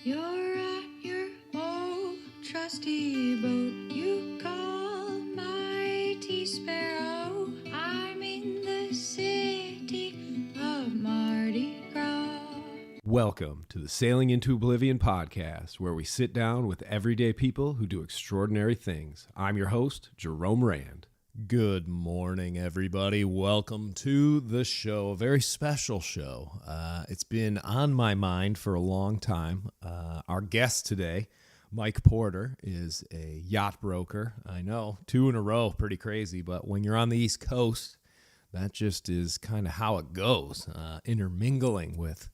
You're at your old trusty boat. You call mighty sparrow. I'm in the city of Mardi Gras. Welcome to the Sailing into Oblivion podcast, where we sit down with everyday people who do extraordinary things. I'm your host, Jerome Rand. Good morning, everybody. Welcome to the show, a very special show. It's been on my mind for a long time. Our guest today, Mike Porter, is a yacht broker. I know, 2 in a row, pretty crazy, but when you're on the East Coast, that just is kind of how it goes, intermingling with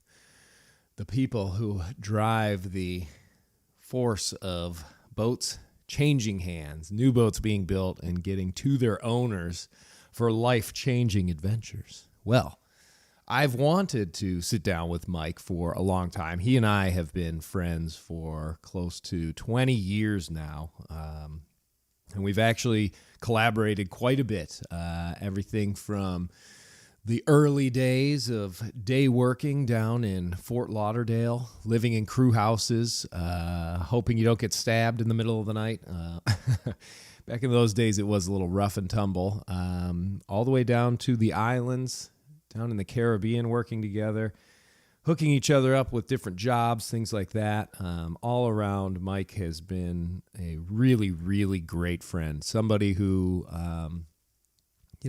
the people who drive the force of boats changing hands, new boats being built, and getting to their owners for life-changing adventures. Well, I've wanted to sit down with Mike for a long time. He and I have been friends for close to 20 years now, and we've actually collaborated quite a bit. Everything from the early days of day working down in Fort Lauderdale, living in crew houses, hoping you don't get stabbed in the middle of the night. Back in those days, it was a little rough and tumble. All the way down to the islands, down in the Caribbean, working together, hooking each other up with different jobs, things like that. All around, Mike has been a really, really great friend. Somebody who,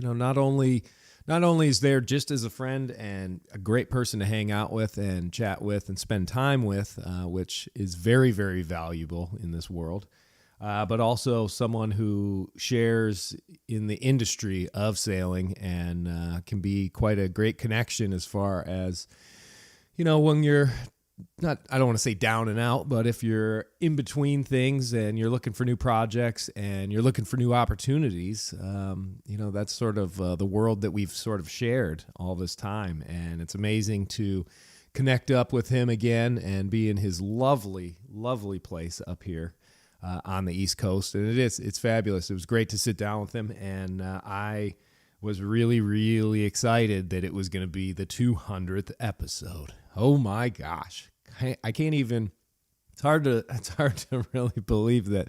not only is there just as a friend and a great person to hang out with and chat with and spend time with, which is very, very valuable in this world, but also someone who shares in the industry of sailing and can be quite a great connection as far as, when you're not, I don't want to say down and out, but if you're in between things and you're looking for new projects and you're looking for new opportunities, that's sort of the world that we've sort of shared all this time. And it's amazing to connect up with him again and be in his lovely, lovely place up here on the East Coast. And it's fabulous. It was great to sit down with him. And I was really, really excited that it was going to be the 200th episode. Oh my gosh. I can't even, it's hard to really believe that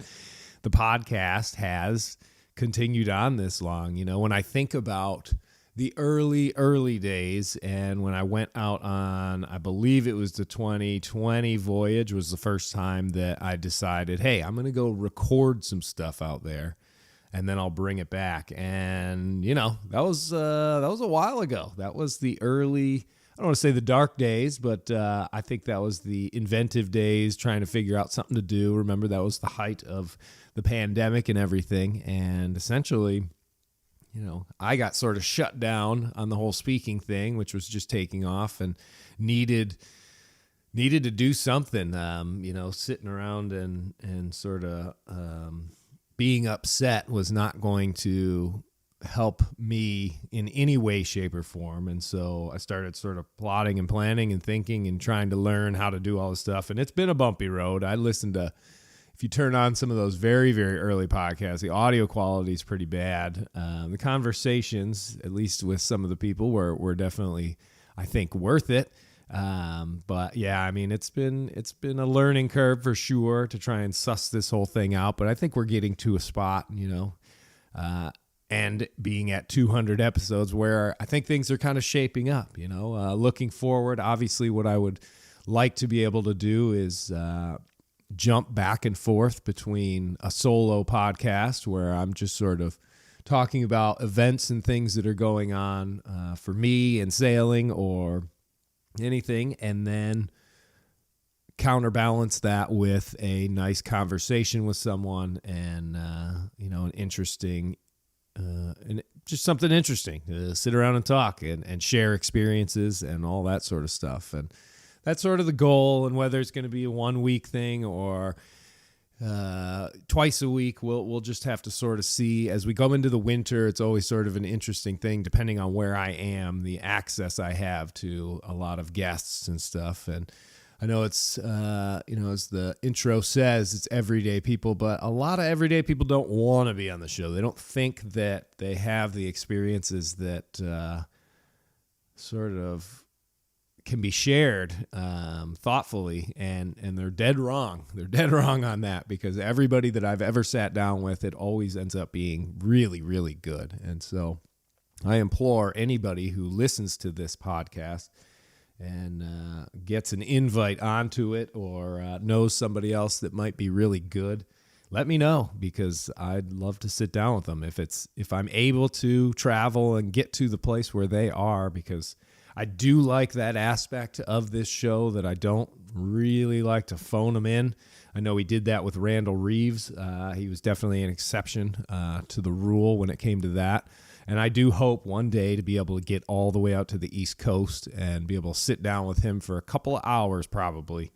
the podcast has continued on this long. When I think about the early days and when I went out on, I believe it was the 2020 voyage was the first time that I decided, hey, I'm going to go record some stuff out there and then I'll bring it back. And, that was a while ago. That was the early, I don't want to say the dark days, but I think that was the inventive days, trying to figure out something to do. Remember, that was the height of the pandemic and everything. And essentially, I got sort of shut down on the whole speaking thing, which was just taking off, and needed to do something, sitting around and sort of being upset was not going to help me in any way, shape, or form. And so I started sort of plotting and planning and thinking and trying to learn how to do all this stuff. And it's been a bumpy road. I listened to, if you turn on some of those very, very early podcasts, the audio quality is pretty bad. The conversations, at least with some of the people, were definitely, I think, worth it. But yeah, it's been a learning curve for sure to try and suss this whole thing out. But I think we're getting to a spot, and being at 200 episodes where I think things are kind of shaping up, looking forward. Obviously, what I would like to be able to do is jump back and forth between a solo podcast where I'm just sort of talking about events and things that are going on for me in sailing or anything, and then counterbalance that with a nice conversation with someone and, an interesting and just something interesting to sit around and talk and share experiences and all that sort of stuff. And that's sort of the goal. And whether it's going to be a 1 week thing or twice a week, we'll just have to sort of see as we go into the winter. It's always sort of an interesting thing, depending on where I am, the access I have to a lot of guests and stuff. And I know it's, as the intro says, it's everyday people, but a lot of everyday people don't want to be on the show. They don't think that they have the experiences that sort of can be shared thoughtfully, and they're dead wrong. They're dead wrong on that, because everybody that I've ever sat down with, it always ends up being really, really good. And so I implore anybody who listens to this podcast and gets an invite onto it, or knows somebody else that might be really good, let me know, because I'd love to sit down with them if I'm able to travel and get to the place where they are, because I do like that aspect of this show that I don't really like to phone them in. I know we did that with Randall Reeves. He was definitely an exception to the rule when it came to that. And I do hope one day to be able to get all the way out to the East Coast and be able to sit down with him for a couple of hours probably.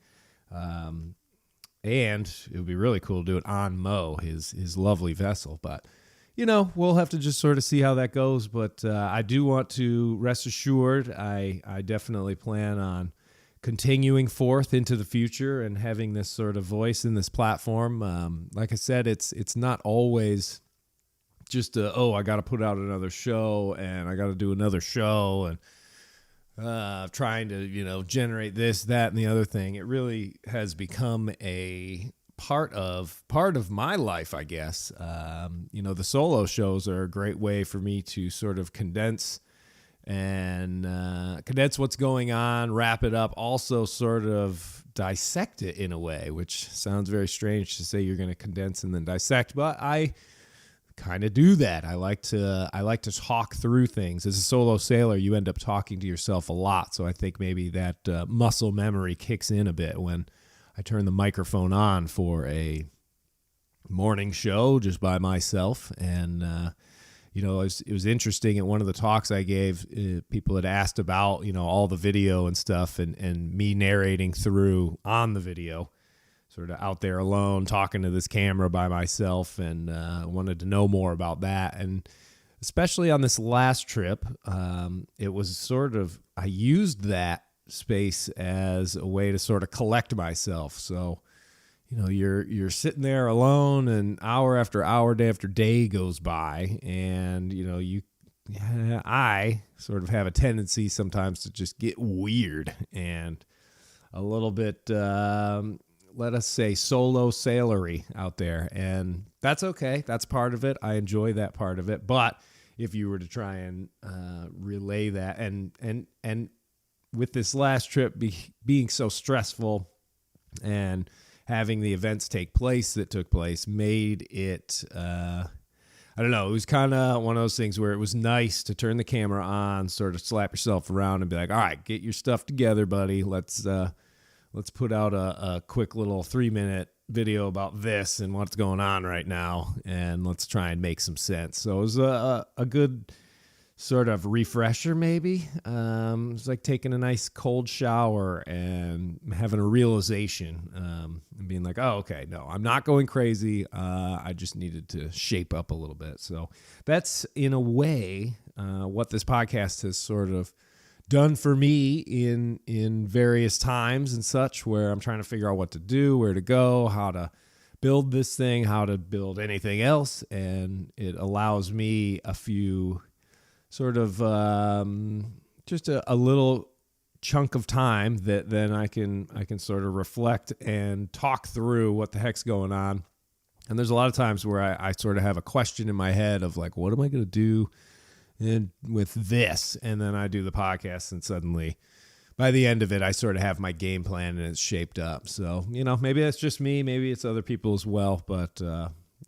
And it would be really cool to do it on Mo, his lovely vessel. But, we'll have to just sort of see how that goes. But I do want to rest assured, I definitely plan on continuing forth into the future and having this sort of voice in this platform. Like I said, it's not always just I got to put out another show and I got to do another show and trying to, generate this, that, and the other thing. It really has become a part of my life, I guess. The solo shows are a great way for me to sort of condense what's going on, wrap it up, also sort of dissect it in a way, which sounds very strange to say you're going to condense and then dissect, but I kind of do that. I like to talk through things. As a solo sailor, you end up talking to yourself a lot. So I think maybe that muscle memory kicks in a bit when I turn the microphone on for a morning show just by myself. And it was interesting at one of the talks I gave. People had asked about all the video and stuff, and me narrating through on the video, sort of out there alone talking to this camera by myself, and wanted to know more about that. And especially on this last trip, it was sort of, I used that space as a way to sort of collect myself. So, you're sitting there alone, and hour after hour, day after day goes by, and, I sort of have a tendency sometimes to just get weird and a little bit, let us say, solo sailery out there. And that's okay. That's part of it. I enjoy that part of it. But if you were to try and relay that, and with this last trip being so stressful and having the events take place that took place, made it, I don't know, it was kind of one of those things where it was nice to turn the camera on, sort of slap yourself around and be like, all right, get your stuff together, buddy. Let's put out a quick little 3-minute video about this and what's going on right now, and let's try and make some sense. So it was a good sort of refresher, maybe. It was like taking a nice cold shower and having a realization, and being like, oh, okay, no, I'm not going crazy. I just needed to shape up a little bit. So that's, in a way, what this podcast has sort of done for me in various times and such, where I'm trying to figure out what to do, where to go, how to build this thing, how to build anything else. And it allows me a few sort of just a little chunk of time that then I can sort of reflect and talk through what the heck's going on. And there's a lot of times where I sort of have a question in my head of like, what am I going to do with this? And then I do the podcast, and suddenly by the end of it, I sort of have my game plan and it's shaped up. So, maybe that's just me, maybe it's other people as well, but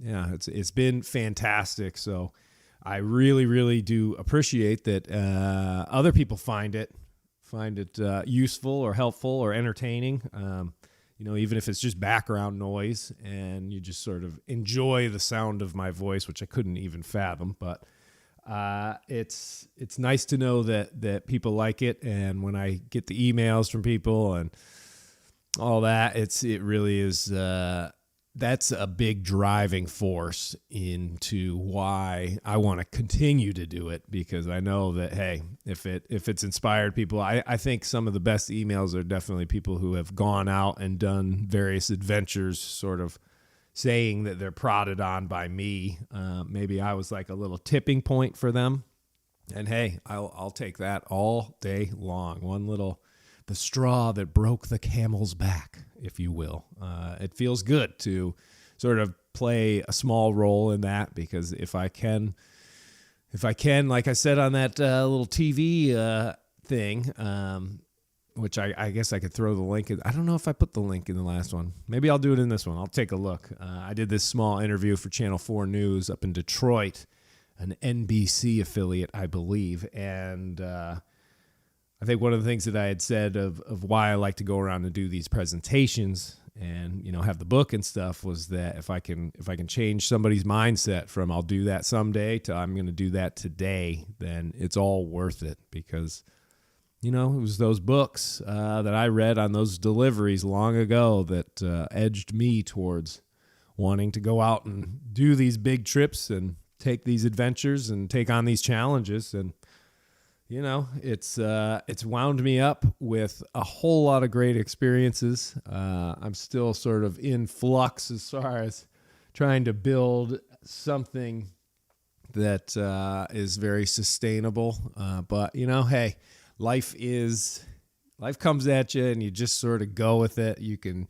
it's been fantastic. So I really, really do appreciate that other people find it useful or helpful or entertaining. Even if it's just background noise and you just sort of enjoy the sound of my voice, which I couldn't even fathom, but it's nice to know that people like it. And when I get the emails from people and all that, it really is, that's a big driving force into why I want to continue to do it, because I know that, hey, if it's inspired people, I think some of the best emails are definitely people who have gone out and done various adventures, sort of saying that they're prodded on by me. Maybe I was like a little tipping point for them. And hey, I'll take that all day long. One little the straw that broke the camel's back, if you will. It feels good to sort of play a small role in that, because if I can, like I said on that little TV thing, which I guess I could throw the link in. I don't know if I put the link in the last one. Maybe I'll do it in this one. I'll take a look. I did this small interview for Channel 4 News up in Detroit, an NBC affiliate, I believe. And I think one of the things that I had said of why I like to go around and do these presentations and, you know, have the book and stuff was that if I can change somebody's mindset from I'll do that someday to I'm going to do that today, then it's all worth it, because, you know, it was those books that I read on those deliveries long ago that edged me towards wanting to go out and do these big trips and take these adventures and take on these challenges. And, you know, it's wound me up with a whole lot of great experiences. I'm still sort of in flux as far as trying to build something that is very sustainable. But, you know, hey, life comes at you and you just sort of go with it. You can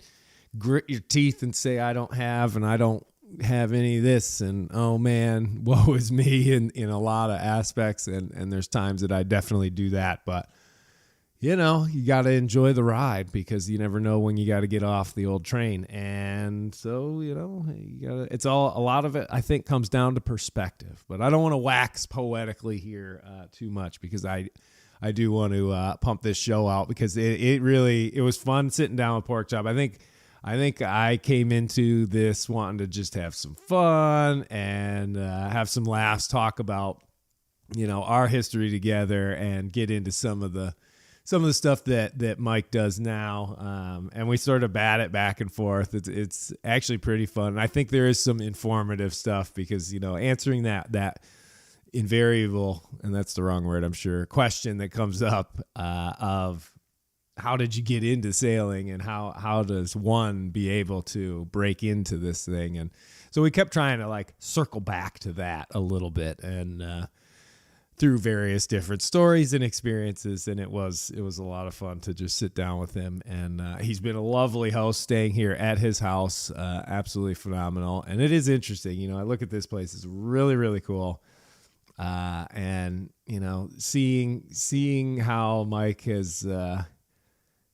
grit your teeth and say, I don't have any of this, and oh man, woe is me in a lot of aspects. And there's times that I definitely do that, but you know, you got to enjoy the ride, because you never know when you got to get off the old train. And so, you know, a lot of it, I think, comes down to perspective, but I don't want to wax poetically here too much, because I do want to pump this show out, because it was fun sitting down with Pork Chop. I think I came into this wanting to just have some fun and have some laughs, talk about, you know, our history together, and get into some of the stuff that Mike does now. And we sort of bat it back and forth. It's actually pretty fun. And I think there is some informative stuff, because, you know, answering that invariable, and that's the wrong word, I'm sure, question that comes up of how did you get into sailing, and how does one be able to break into this thing? And so we kept trying to like circle back to that a little bit, and through various different stories and experiences. And it was a lot of fun to just sit down with him. And he's been a lovely host staying here at his house. Absolutely phenomenal. And it is interesting. You know, I look at this place, it's really, really cool. And, you know, seeing how Mike has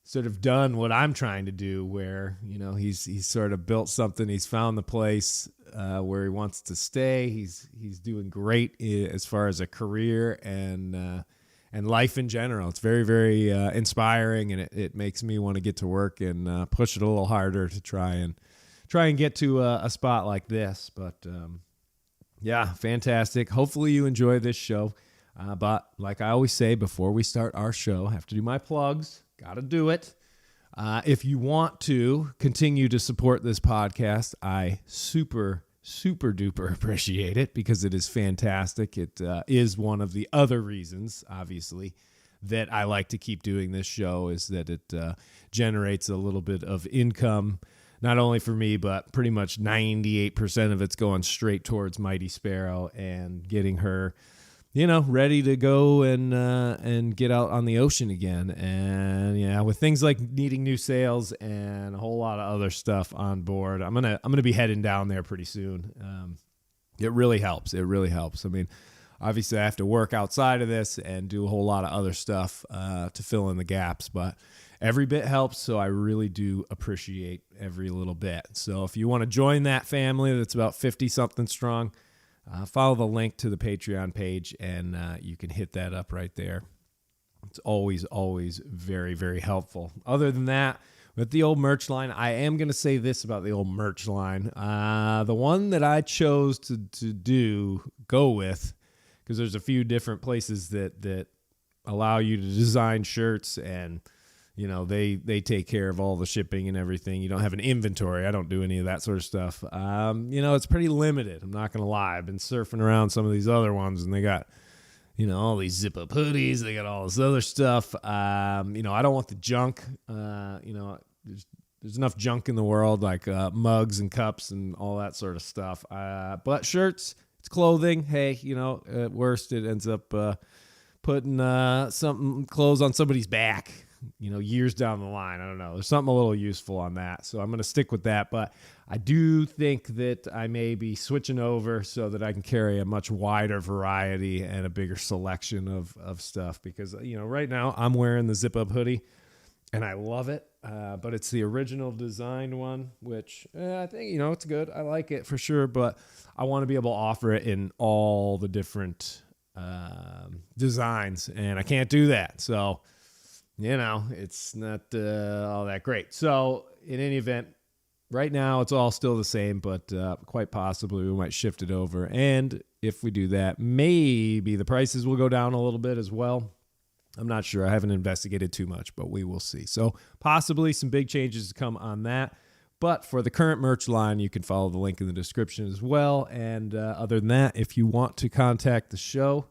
sort of done what I'm trying to do, where, you know, he's sort of built something. He's found the place where he wants to stay. He's doing great as far as a career and life in general. It's very, very inspiring, and it makes me want to get to work and push it a little harder to try and get to a spot like this. But yeah, fantastic. Hopefully you enjoy this show. But like I always say before we start our show, I have to do my plugs. Got to do it. If you want to continue to support this podcast, I super, super duper appreciate it, because it is fantastic. It is one of the other reasons, obviously, that I like to keep doing this show, is that it generates a little bit of income, not only for me, but pretty much 98% of it's going straight towards Mighty Sparrow and getting her, you know, ready to go and get out on the ocean again. And yeah, with things like needing new sails and a whole lot of other stuff on board, I'm gonna be heading down there pretty soon. It really helps. It really helps. I mean, obviously I have to work outside of this and do a whole lot of other stuff to fill in the gaps, but every bit helps. So I really do appreciate every little bit. So if you want to join that family, that's about 50 something strong, follow the link to the Patreon page, and you can hit that up right there. It's always, always very, very helpful. Other than that, with the old merch line, I am going to say this about the old merch line. The one that I chose to go with, because there's a few different places that allow you to design shirts, and you know, they take care of all the shipping and everything. You don't have an inventory. I don't do any of that sort of stuff. You know, it's pretty limited. I'm not going to lie. I've been surfing around some of these other ones, and they got, you know, all these zip-up hoodies. They got all this other stuff. You know, I don't want the junk. You know, there's enough junk in the world, like mugs and cups and all that sort of stuff. But shirts, it's clothing. Hey, you know, at worst, it ends up putting some clothes on somebody's back. years down the line. I don't know. There's something a little useful on that. So I'm going to stick with that. But I do think that I may be switching over so that I can carry a much wider variety and a bigger selection of stuff. Because, right now I'm wearing the zip-up hoodie and I love it. But it's the original design one, which I think, it's good. I like it for sure. But I want to be able to offer it in all the different designs. And I can't do that. So... it's not all that great. So in any event, right now it's all still the same, but quite possibly we might shift it over. And if we do that, maybe the prices will go down a little bit as well. I'm not sure. I haven't investigated too much, but we will see. So possibly some big changes to come on that. But for the current merch line, you can follow the link in the description as well. And other than that, if you want to contact the show,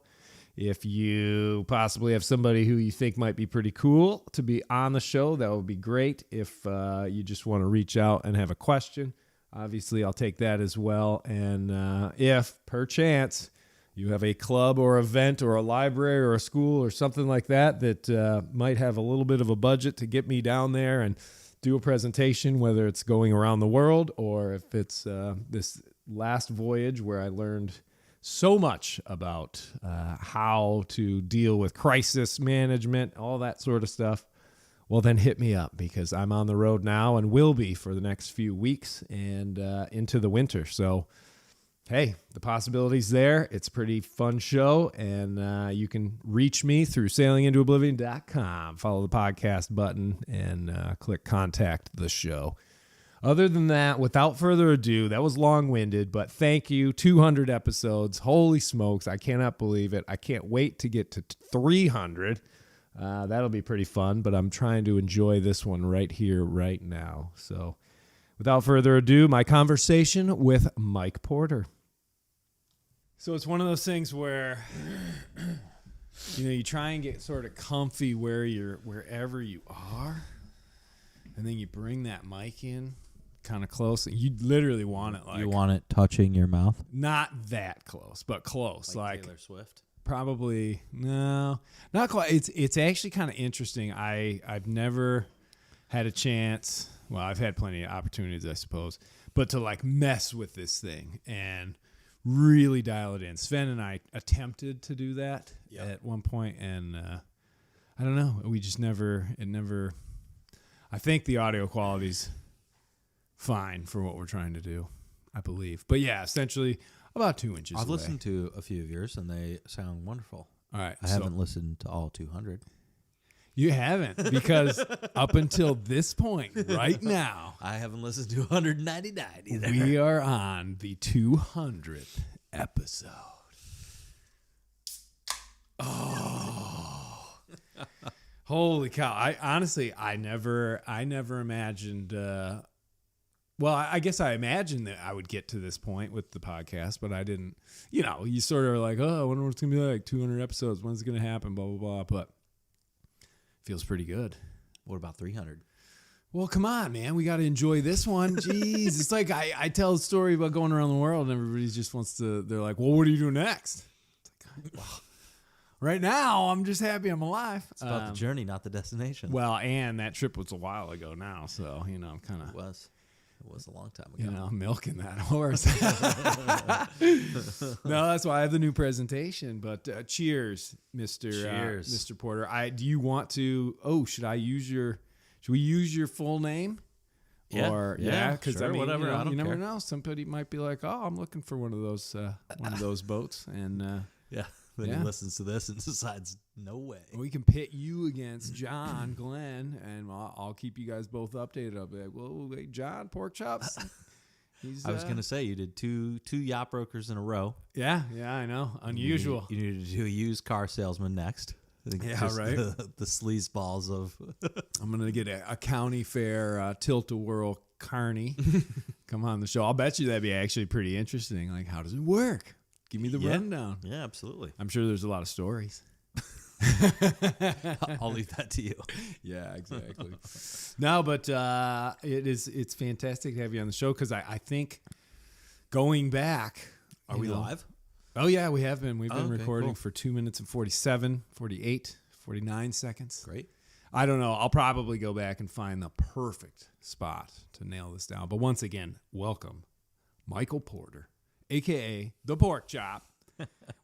if you possibly have somebody who you think might be pretty cool to be on the show, that would be great. If you just want to reach out and have a question, obviously I'll take that as well. And if, perchance, you have a club or event or a library or a school or something like that might have a little bit of a budget to get me down there and do a presentation, whether it's going around the world or if it's this last voyage where I learned so much about how to deal with crisis management, all that sort of stuff, well, then hit me up because I'm on the road now and will be for the next few weeks and into the winter. So, hey, the possibility's there. It's a pretty fun show, and you can reach me through sailingintooblivion.com. Follow the podcast button and click contact the show. Other than that, without further ado, that was long-winded, but thank you. 200 episodes. Holy smokes. I cannot believe it. I can't wait to get to 300. That'll be pretty fun, but I'm trying to enjoy this one right here, right now. So without further ado, my conversation with Mike Porter. So it's one of those things where, you try and get sort of comfy wherever you are, and then you bring that mic in kind of close. You literally want it you want it touching your mouth? Not that close, but close. Like Taylor Swift? Probably, no, not quite. It's actually kind of interesting. I've never had a chance. Well, I've had plenty of opportunities, I suppose, but to like mess with this thing and really dial it in. Sven and I attempted to do that at one point, and I don't know. We just never. I think the audio quality's fine for what we're trying to do, I believe. But yeah, essentially about 2 inches I've away. listened to a few of yours, and they sound wonderful. All right. I haven't listened to all 200. You haven't, because up until this point, right now, I haven't listened to 199 either. we are on the 200th episode. Oh. Holy cow. I never imagined, well, I guess I imagined that I would get to this point with the podcast, but I didn't, you sort of are like, oh, I wonder what it's going to be like, 200 episodes, when's it going to happen, blah, blah, blah, but feels pretty good. What about 300? Well, come on, man. We got to enjoy this one. Jeez. It's like I tell a story about going around the world and everybody just wants to, they're like, well, what are you doing next? It's like, well, right now, I'm just happy I'm alive. It's about the journey, not the destination. Well, and that trip was a while ago now, so, I'm kind of. It was a long time ago. Milking that horse. No, that's why I have the new presentation. But cheers, Mr. Porter. Do you want to? Oh, should we use your full name? Yeah. Or because sure, whatever. I don't you never care. know. Somebody might be like, oh, I'm looking for one of those boats, and Then he listens to this and decides, no way. we can pit you against John Glenn, and I'll keep you guys both updated. I'll be like, well, wait, John, pork chops. I was going to say, you did two yacht brokers in a row. Yeah, I know. Unusual. You needed to do a used car salesman next. Yeah, Just right. The sleaze balls of. I'm going to get a county fair tilt-a-whirl carny come on the show. I'll bet you that'd be actually pretty interesting. Like, how does it work? Give me the rundown. Yeah, absolutely. I'm sure there's a lot of stories. I'll leave that to you. Yeah, exactly. No, but it's fantastic to have you on the show because I think going back. Are we live? Oh, yeah, we have been. We've been okay, recording cool. for 2 minutes and 47, 48, 49 seconds. Great. I don't know. I'll probably go back and find the perfect spot to nail this down. But once again, welcome, Michael Porter, a.k.a. The Pork Chop.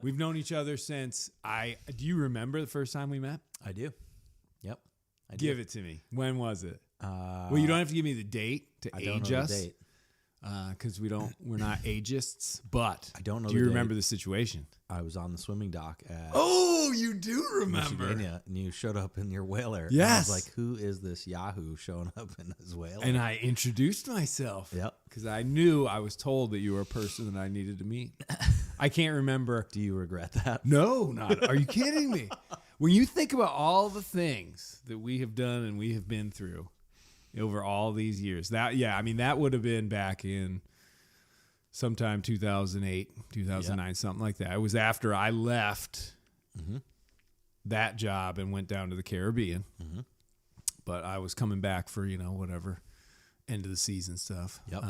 We've known each other since do you remember the first time we met? I do. Yep. Give it to me. When was it? Well, you don't have to give me the date to age us. The date. Because we're not ageists, but I don't know. Do you remember the situation? I was on the swimming dock at you do remember. Michigan, and you showed up in your whaler. Yes. And I was like, who is this Yahoo showing up in his whaler? And I introduced myself. Yep. Because I was told that you were a person that I needed to meet. I can't remember. Do you regret that? No, not. Are you kidding me? When you think about all the things that we have done and we have been through over all these years, that would have been back in sometime 2008, 2009, something like that. It was after I left that job and went down to the Caribbean. Mm-hmm. But I was coming back for, whatever end of the season stuff. Yep.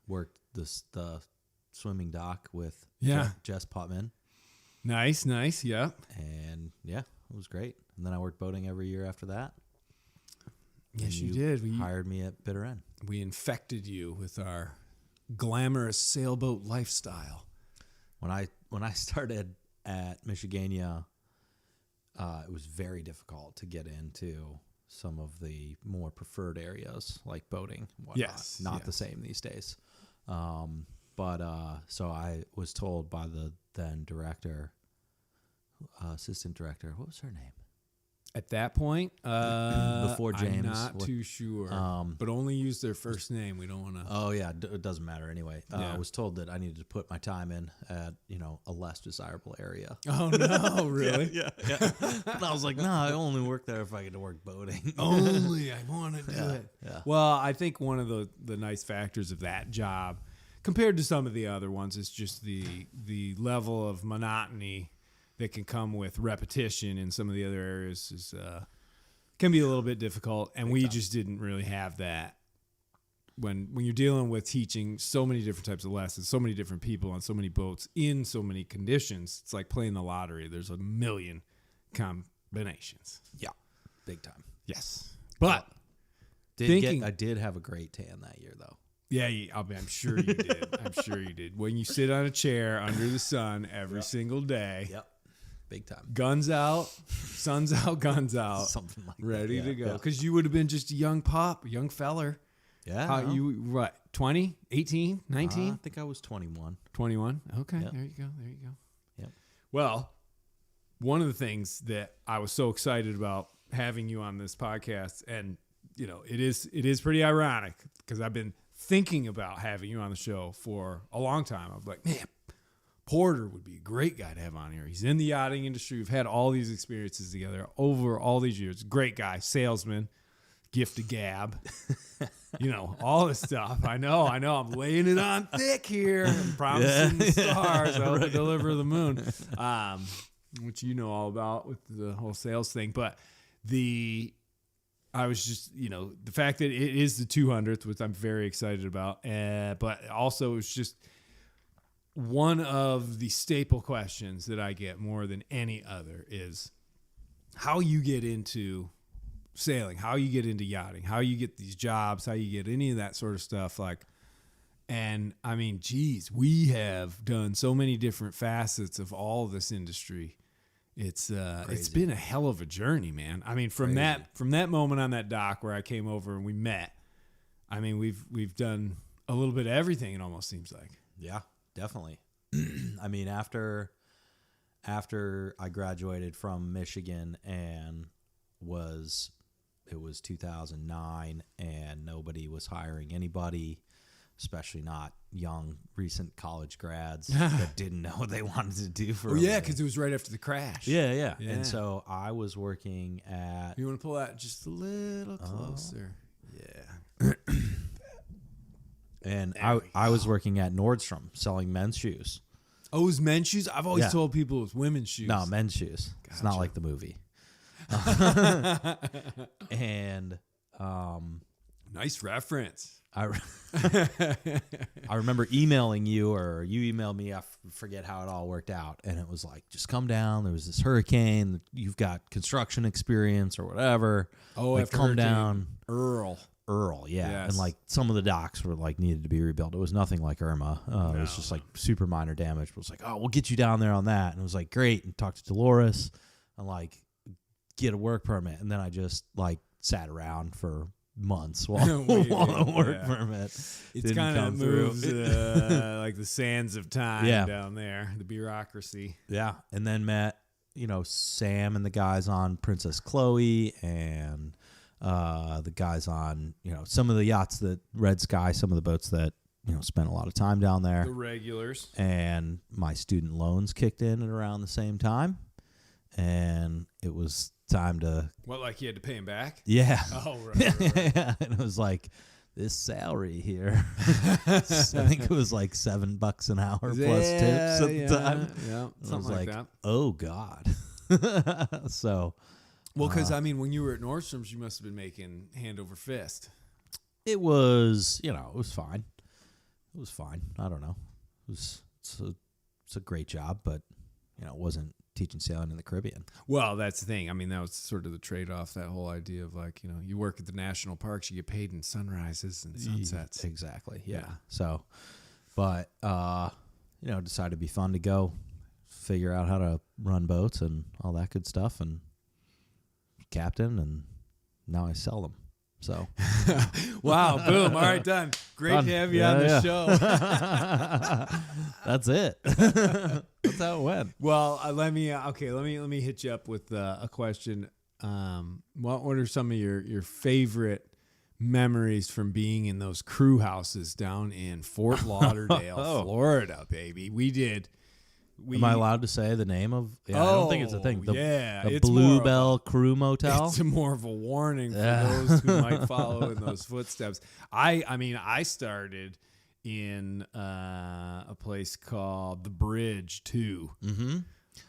Worked the swimming dock with Jess Potman. Nice. Yeah. And it was great. And then I worked boating every year after that. Yes, you did. We hired me at Bitter End. We infected you with our glamorous sailboat lifestyle. When I started at Michigania, it was very difficult to get into some of the more preferred areas like boating and whatnot. Yes. Not the same these days. So I was told by the then assistant director, what was her name? At that point, before James, I'm not too sure, but only use their first name. We don't want to. Oh yeah, it doesn't matter anyway. I was told that I needed to put my time in at a less desirable area. Oh no, really? yeah. And I was like, no, I only work there if I get to work boating. Only I want to do it. Yeah. Well, I think one of the nice factors of that job, compared to some of the other ones, is just the level of monotony that can come with repetition in some of the other areas can be a little bit difficult, and we just didn't really have that. When you're dealing with teaching so many different types of lessons, so many different people on so many boats in so many conditions, it's like playing the lottery. There's a million combinations. Yeah, big time. Yes, but I did have a great tan that year though. Yeah, I'm sure you did. I'm sure you did. When you sit on a chair under the sun every single day. Yep. Big time. Guns out, sun's out, guns out. Something like ready that. to go. Because you would have been just a young feller. Yeah. You, what, 20, 18, 19? I think I was 21. 21? Okay, Yep. There you go. Yep. Well, one of the things that I was so excited about having you on this podcast, and, it is pretty ironic because I've been thinking about having you on the show for a long time. I was like, man, Porter would be a great guy to have on here. He's in the yachting industry. We've had all these experiences together over all these years. Great guy, salesman, gift of gab, all this stuff. I know. I'm laying it on thick here. I'm promising the stars. I'll deliver the moon, which you know all about with the whole sales thing. But I was just, the fact that it is the 200th, which I'm very excited about. But also it's just one of the staple questions that I get more than any other is how you get into sailing, how you get into yachting, how you get these jobs, how you get any of that sort of stuff. And I mean, geez, we have done so many different facets of all this industry. It's been a hell of a journey, man. I mean, from that moment on that dock where I came over and we met, I mean, we've done a little bit of everything. It almost seems like. Yeah, definitely. I mean, after I graduated from Michigan and it was 2009 and nobody was hiring anybody, especially not young, recent college grads that didn't know what they wanted to do for. Oh yeah, because it was right after the crash. Yeah. And so I was working at. You want to pull that just a little closer? Yeah. And I was working at Nordstrom selling men's shoes. Oh, it was men's shoes? I've always told people it was women's shoes. No, men's shoes. Gotcha. It's not like the movie. And nice reference. I remember emailing you, or you emailed me. I forget how it all worked out, and it was like, just come down. There was this hurricane. You've got construction experience or whatever. Oh, like, after come Hurricane down. Earl, Yeah, yes. and like some of the docks were like needed to be rebuilt. It was nothing like Irma. It was just like super minor damage. But it was like, oh, we'll get you down there on that, and it was like great. And talked to Dolores, and like get a work permit, and then I just like sat around for months while the work permit. It's kind of moves like the sands of time down there, the bureaucracy. Yeah, and then met Sam and the guys on Princess Chloe, and the guys on some of the yachts that Red Sky, some of the boats that spent a lot of time down there. The regulars. And my student loans kicked in at around the same time, and it was time to. What, like you had to pay him back? Yeah. Oh, right. And it was like, this salary here. I think it was like $7 an hour plus tips at the time. Yeah, something like that. Oh God. So. Well, because when you were at Nordstrom's, you must have been making hand over fist. It was, it was fine. It was fine. I don't know. It's a great job, but it wasn't teaching sailing in the Caribbean. Well, that's the thing. That was sort of the trade-off, that whole idea of like, you work at the national parks, you get paid in sunrises and sunsets. Exactly. Yeah. So, but, decided to be fun to go figure out how to run boats and all that good stuff, and captain, and now I sell them. So, wow, boom. All right, done. Great to have you on the show. That's it. That's how it went. Well, let me hit you up with a question. What are some of your favorite memories from being in those crew houses down in Fort Lauderdale, Florida, baby? Am I allowed to say the name of? Yeah, I don't think it's a thing. The it's Bluebell Crew Motel. It's more of a warning for those who might follow in those footsteps. I started in a place called the Bridge 2. Mm-hmm.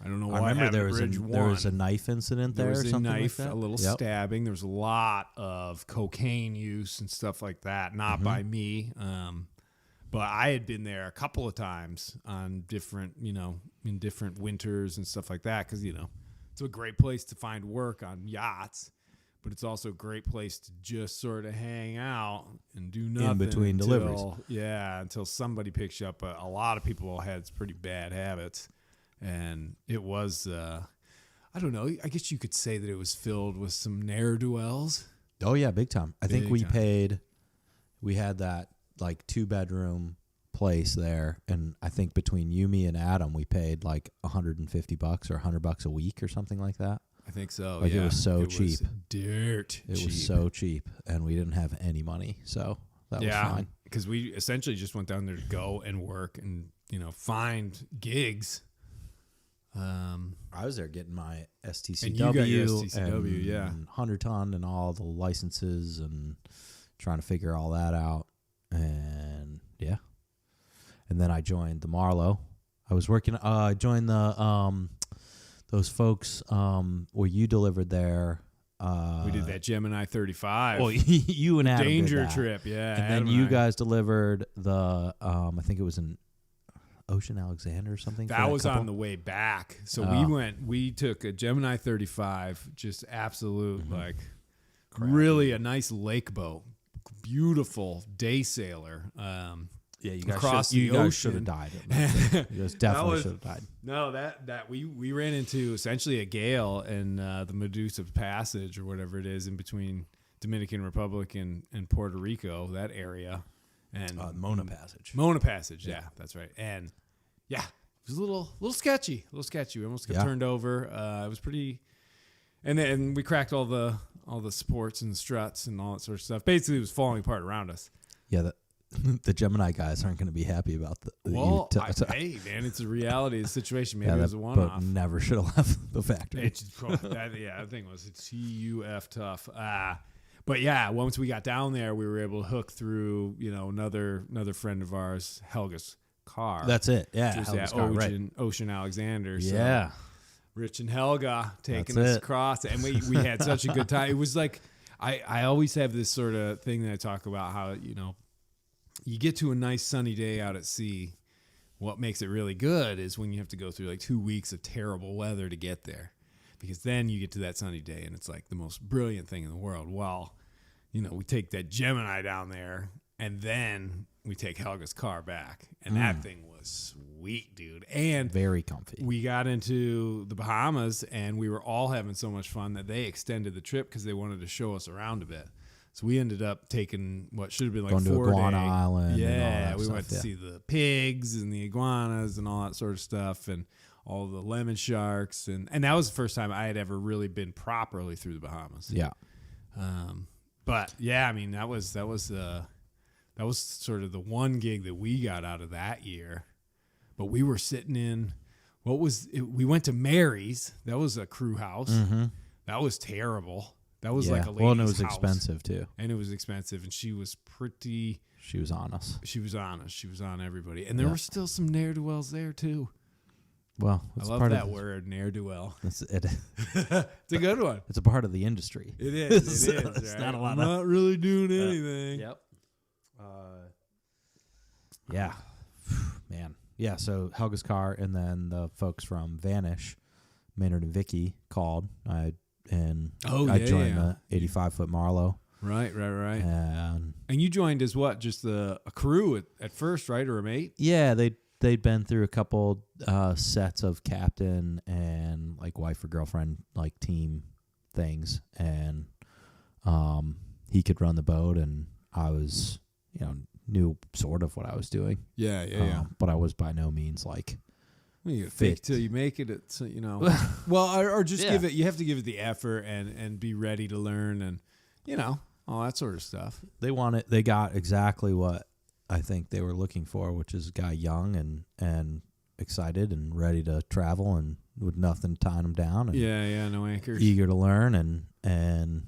I don't know why. I remember there was a knife incident there. There was or something a knife, like that. a little stabbing. There was a lot of cocaine use and stuff like that. Not by me. But I had been there a couple of times on different, in different winters and stuff like that. Because, it's a great place to find work on yachts. But it's also a great place to just sort of hang out and do nothing. In between deliveries. Yeah, until somebody picks you up. A lot of people had pretty bad habits. And it was, I don't know, I guess you could say that it was filled with some ne'er-do-wells. Oh, yeah, big time. I think we had that like 2-bedroom place there, and I think between you, me, and Adam, we paid like $150 or $100 a week or something like that. I think so. Like, it was so cheap. Was dirt cheap. It was so cheap, and we didn't have any money, so that was fine. Because we essentially just went down there to go and work and find gigs. I was there getting my STCW, and you got your STCW, and 100-ton and all the licenses, and trying to figure all that out. And and then I joined the Marlowe. I was working. I joined the those folks where you delivered there. We did that Gemini 35. Well, you and Adam Danger did that. Trip, yeah. And Adam then you guys delivered the. I think it was an Ocean Alexander or something. That was on the way back. So we took a Gemini 35, just absolute like really a nice lake boat. Beautiful day sailor. Yeah, you guys across should, the you guys ocean. should have died. You guys definitely should have died. No, that we ran into essentially a gale in the Medusa Passage or whatever it is in between Dominican Republic and Puerto Rico, that area, and Mona Passage. Mona Passage, yeah, that's right. And yeah, it was a little sketchy, We almost got turned over. It was pretty, and then we cracked all the supports and the struts and all that sort of stuff. Basically, it was falling apart around us. Yeah, the Gemini guys aren't going to be happy about the. Well, hey, man, it's a reality of the situation. Maybe it was a one-off. Never should have left the factory. The thing was it's TUF tough. But yeah, once we got down there, we were able to hook through another friend of ours, Helga's car. That's it. Yeah, Helga's car, Ocean Alexander. So yeah. Rich and Helga taking us across, and we had such a good time. It was like I always have this sort of thing that I talk about how you get to a nice sunny day out at sea. What makes it really good is when you have to go through like 2 weeks of terrible weather to get there, because then you get to that sunny day and it's like the most brilliant thing in the world. Well, we take that Gemini down there and then we take Helga's car back, and that thing was sweet, dude. And very comfy. We got into the Bahamas and we were all having so much fun that they extended the trip because they wanted to show us around a bit. So we ended up taking what should have been like going 4 to Iguana days. Island. Yeah, and all that we stuff, went to see the pigs and the iguanas and all that sort of stuff, and all the lemon sharks, and that was the first time I had ever really been properly through the Bahamas. Yeah. But yeah, I mean that was sort of the one gig that we got out of that year. But we were sitting in we went to Mary's. That was a crew house. Mm-hmm. That was terrible. That was like a lady's well, and it was house. expensive too. And it was expensive, and she was pretty. She was on us. She was honest. She was on everybody, and there were still some ne'er-do-wells there too. Well, I love that word, ne'er-do-well. It's a good one. It's a part of the industry. It is. It is. It's right? not a lot. I'm not really doing anything. Yep. Yeah, man. Yeah. So Helga's car, and then the folks from Vanish, Maynard and Vicky called. I joined the 85-foot Marlowe. Right. And you joined as what? Just a crew at first, right, or a mate? Yeah, they'd been through a couple sets of captain and like wife or girlfriend like team things, and he could run the boat, and I was knew sort of what I was doing. Yeah. But I was by no means like. You fake till you make it. It's well, or just give it. You have to give it the effort and be ready to learn, and all that sort of stuff. They got exactly what I think they were looking for, which is a guy young and excited and ready to travel, and with nothing tying them down. And no anchors. Eager to learn and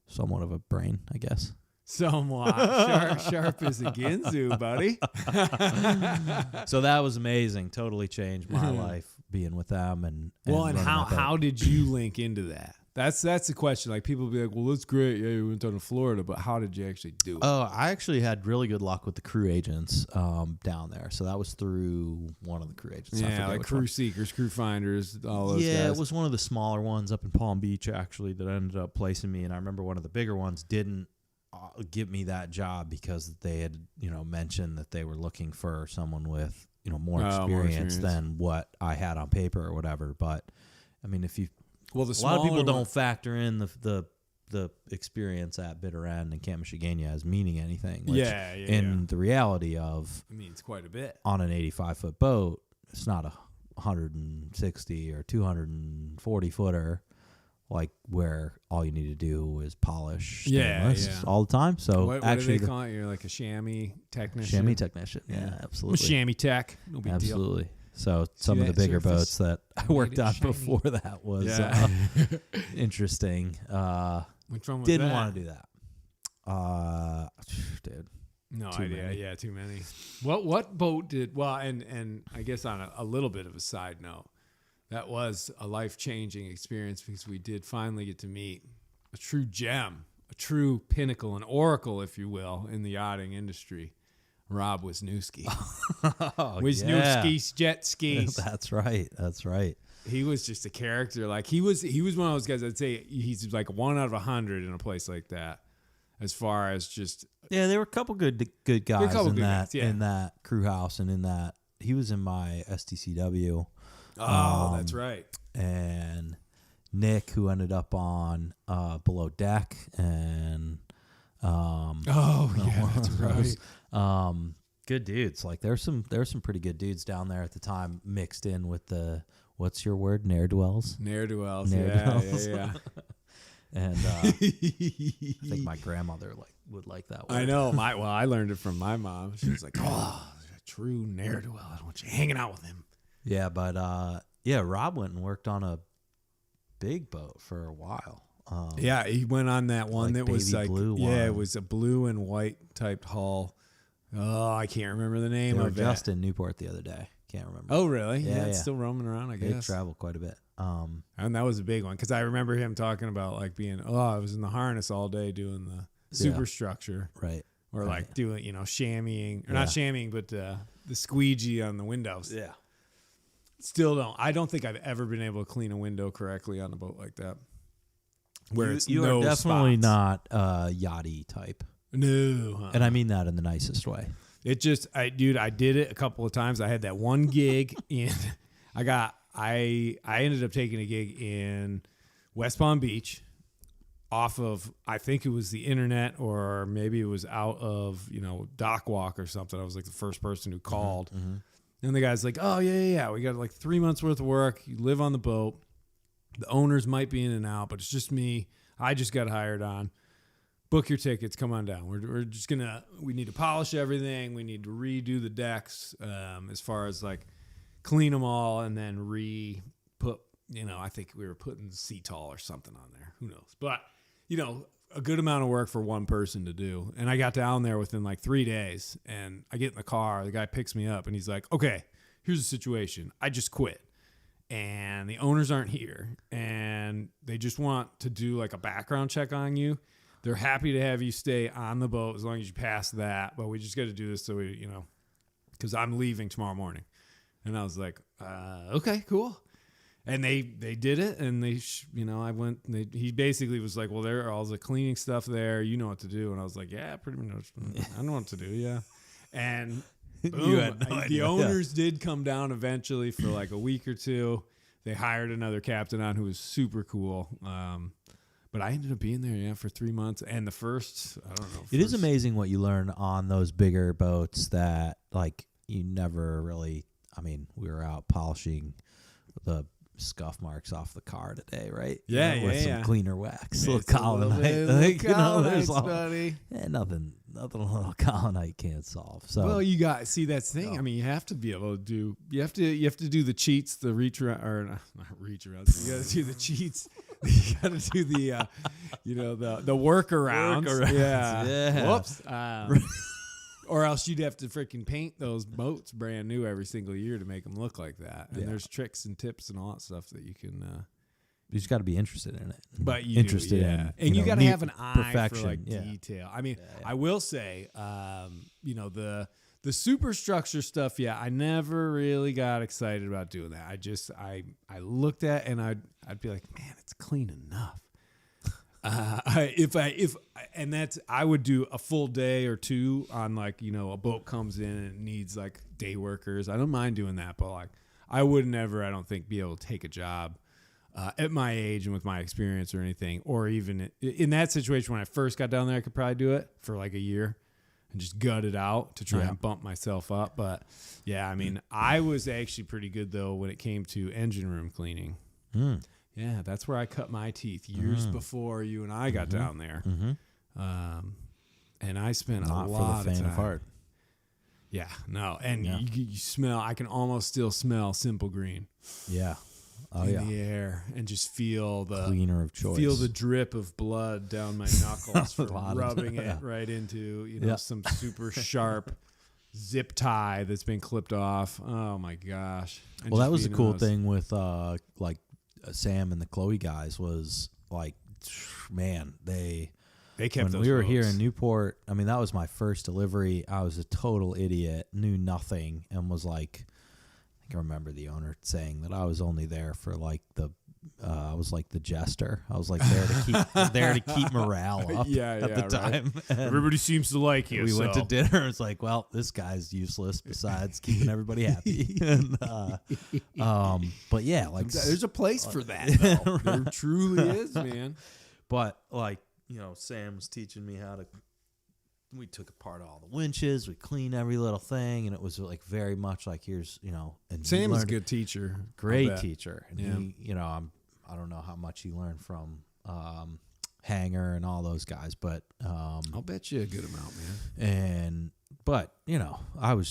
somewhat of a brain, I guess. Somewhat sharp as a Ginsu, buddy. So that was amazing. Totally changed my life being with them. And how did you link into that? That's the question. Like people be like, well, that's great. Yeah, you went down to Florida, but how did you actually do it? Oh, I actually had really good luck with the crew agents down there. So that was through one of the crew agents. Yeah, like crew seekers, crew finders, all those guys. Yeah, it was one of the smaller ones up in Palm Beach actually that ended up placing me. And I remember one of the bigger ones didn't give me that job because they had mentioned that they were looking for someone with more experience than what I had on paper or whatever. But I mean, a lot of people don't factor in the experience at Bitter End and Camp Michigan as meaning anything. The reality of it means quite a bit on an 85-foot boat. It's not a 160 or 240 footer. Like where all you need to do is polish stainless all the time. So what actually, do they call it? You're like a chamois technician. Chamois technician, yeah, absolutely. Chamois tech, no big absolutely. deal. So some of the bigger boats that I worked on before that was interesting. Which one was didn't that? want to do that. Dude, no too idea. many. Yeah, too many. What boat did? Well, and I guess on a little bit of a side note. That was a life-changing experience because we did finally get to meet a true gem, a true pinnacle, an oracle, if you will, in the yachting industry. Rob Wisniewski. Wisniewski's jet skis. That's right. He was just a character. Like he was one of those guys. I'd say he's like 1 out of 100 in a place like that. As far as just there were a couple good guys in that crew house, and in that he was in my STCW. That's right. And Nick, who ended up on Below Deck, and that's right. Good dudes. Like there's some pretty good dudes down there at the time, mixed in with the what's your word, ne'er-do-wells. Ne'er-do-wells. Yeah. And I think my grandmother would like that word. I know. I learned it from my mom. She was like, "Oh, a true ne'er-do-well. I don't want you hanging out with him." Yeah, but Rob went and worked on a big boat for a while. He went on that one that was like blue it was a blue and white typed hull. Oh, I can't remember the name of it. Just in Newport the other day. Can't remember. Oh, really? Yeah, it's still roaming around, I guess. They travel quite a bit. And that was a big one because I remember him talking about like being, I was in the harness all day doing the superstructure. Right. or Right. like doing, shammying or not shammying, but the squeegee on the windows. Yeah. Still don't. I don't think I've ever been able to clean a window correctly on a boat like that. Where it's You no are definitely spots. not yachty type. No. And I mean that in the nicest way. It just, I did it a couple of times. I had that one gig in, I ended up taking a gig in West Palm Beach off of, I think it was the internet or maybe it was out of, Dock Walk or something. I was like the first person who called. Mm-hmm. And the guy's like, oh, yeah. We got like 3 months worth of work. You live on the boat. The owners might be in and out, but it's just me. I just got hired on. Book your tickets. Come on down. We're just we need to polish everything. We need to redo the decks as far as like clean them all and then put, I think we were putting Cetal or something on there. Who knows? But, a good amount of work for one person to do. And I got down there within like 3 days and I get in the car. The guy picks me up and he's like, okay, here's the situation. I just quit. And the owners aren't here and they just want to do like a background check on you. They're happy to have you stay on the boat as long as you pass that, but we just got to do this so we, because I'm leaving tomorrow morning. And I was like, okay, cool. And they did it, and I went. He basically was like, well, there are all the cleaning stuff there. You know what to do. And I was like, yeah, pretty much. I know what to do. Yeah. And boom, You had no the idea. owners did come down eventually for like a week or two. They hired another captain on who was super cool. But I ended up being there, for 3 months. And the first, I don't know. It is amazing what you learn on those bigger boats that, like, you never really. I mean, we were out polishing the scuff marks off the car today, right? Yeah, with some yeah. cleaner wax, It's little colonite, little there's colonites, buddy. nothing a little colonite can't solve. So Well, you got see that's the thing. No. I mean, you have to be able to do. You have to do the cheats, the reach around, or not reach around. You got to do the cheats. You got to do the, the workarounds. Workarounds, yeah. Whoops. Or else you'd have to freaking paint those boats brand new every single year to make them look like that. And Yeah. there's tricks and tips and all that stuff that you can. you just got to be interested in it. But you interested do, yeah. in, and you got to neat have an eye perfection. for like Yeah. detail. I mean, Yeah. I will say, the superstructure stuff. Yeah, I never really got excited about doing that. I looked at and I'd be like, man, it's clean enough. I would do a full day or two on like, a boat comes in and it needs like day workers. I don't mind doing that, but like I would never, I don't think, be able to take a job at my age and with my experience or anything, or even in that situation when I first got down there, I could probably do it for like a year and just gut it out to try and bump myself up. But yeah, I mean, I was actually pretty good though when it came to engine room cleaning. Mm. Yeah, that's where I cut my teeth years before you and I got down there. Mm-hmm. And I spent Not a for lot the of faint time. of heart. Yeah, no, and Yeah. you smell. I can almost still smell Simple Green Yeah. Oh in yeah. the air, and just feel the Cleaner of choice. feel the drip of blood down my knuckles from lot of- rubbing yeah. it right into Yeah. some super sharp zip tie that's been clipped off. Oh my gosh! And Well, just that was the being in cool those- thing with Sam and the Chloe guys was like, man, They kept when those we were here boats. in Newport, I mean, that was my first delivery. I was a total idiot, knew nothing, and was like, I think I remember the owner saying that I was only there for like I was like the jester. I was like there to keep morale up Yeah, at yeah, the right. time. And Everybody seems to like you. we went to so. dinner. It's like, well, this guy's useless besides keeping everybody happy. And, but yeah, like There's a place for that. Though. There truly is, man. But like, Sam was teaching me how to. We took apart all the winches. We cleaned every little thing, and it was like very much like here's And he Sam is a learned- good teacher. I'll great bet. teacher, and Yeah. I don't know how much he learned from Hanger and all those guys, but I'll bet you a good amount, man. but I was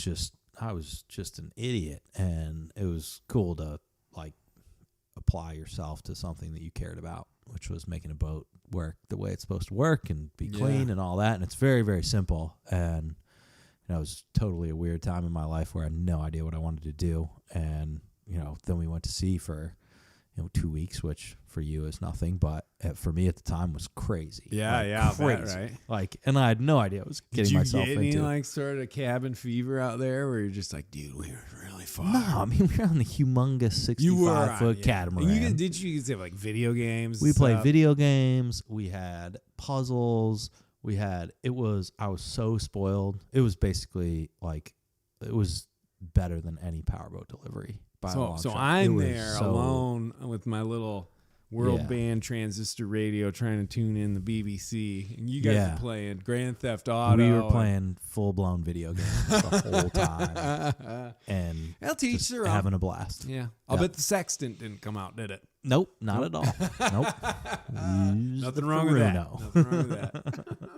just an idiot, and it was cool to like apply yourself to something that you cared about, which was making a boat work the way it's supposed to work and be clean and all that. And it's very, very simple. And it was totally a weird time in my life where I had no idea what I wanted to do. And then we went to sea for 2 weeks, which for you is nothing, but for me at the time was crazy. Yeah, Like, yeah, I bet, crazy. right? Like, and I had no idea what I was getting Did you myself get any into. like sort of cabin fever out there where you're just like, dude, we were really far? No, I mean, we were on the humongous You were on, 65-foot yeah. catamaran. And did you have like video games? We and played stuff? video games. We had puzzles. I was so spoiled. It was basically like, it was better than any powerboat delivery by a long So shot. I'm It was there so- alone with my little world Yeah. band transistor radio trying to tune in the BBC, and you guys Yeah. are playing Grand Theft Auto. We were playing full-blown video games the whole time and I'll teach just their own. having a blast. Yeah, I'll Yeah. bet the sextant didn't come out, did it? Nope, not at all. Nope. Used Nothing the wrong with that. Furuno. Nothing wrong with that.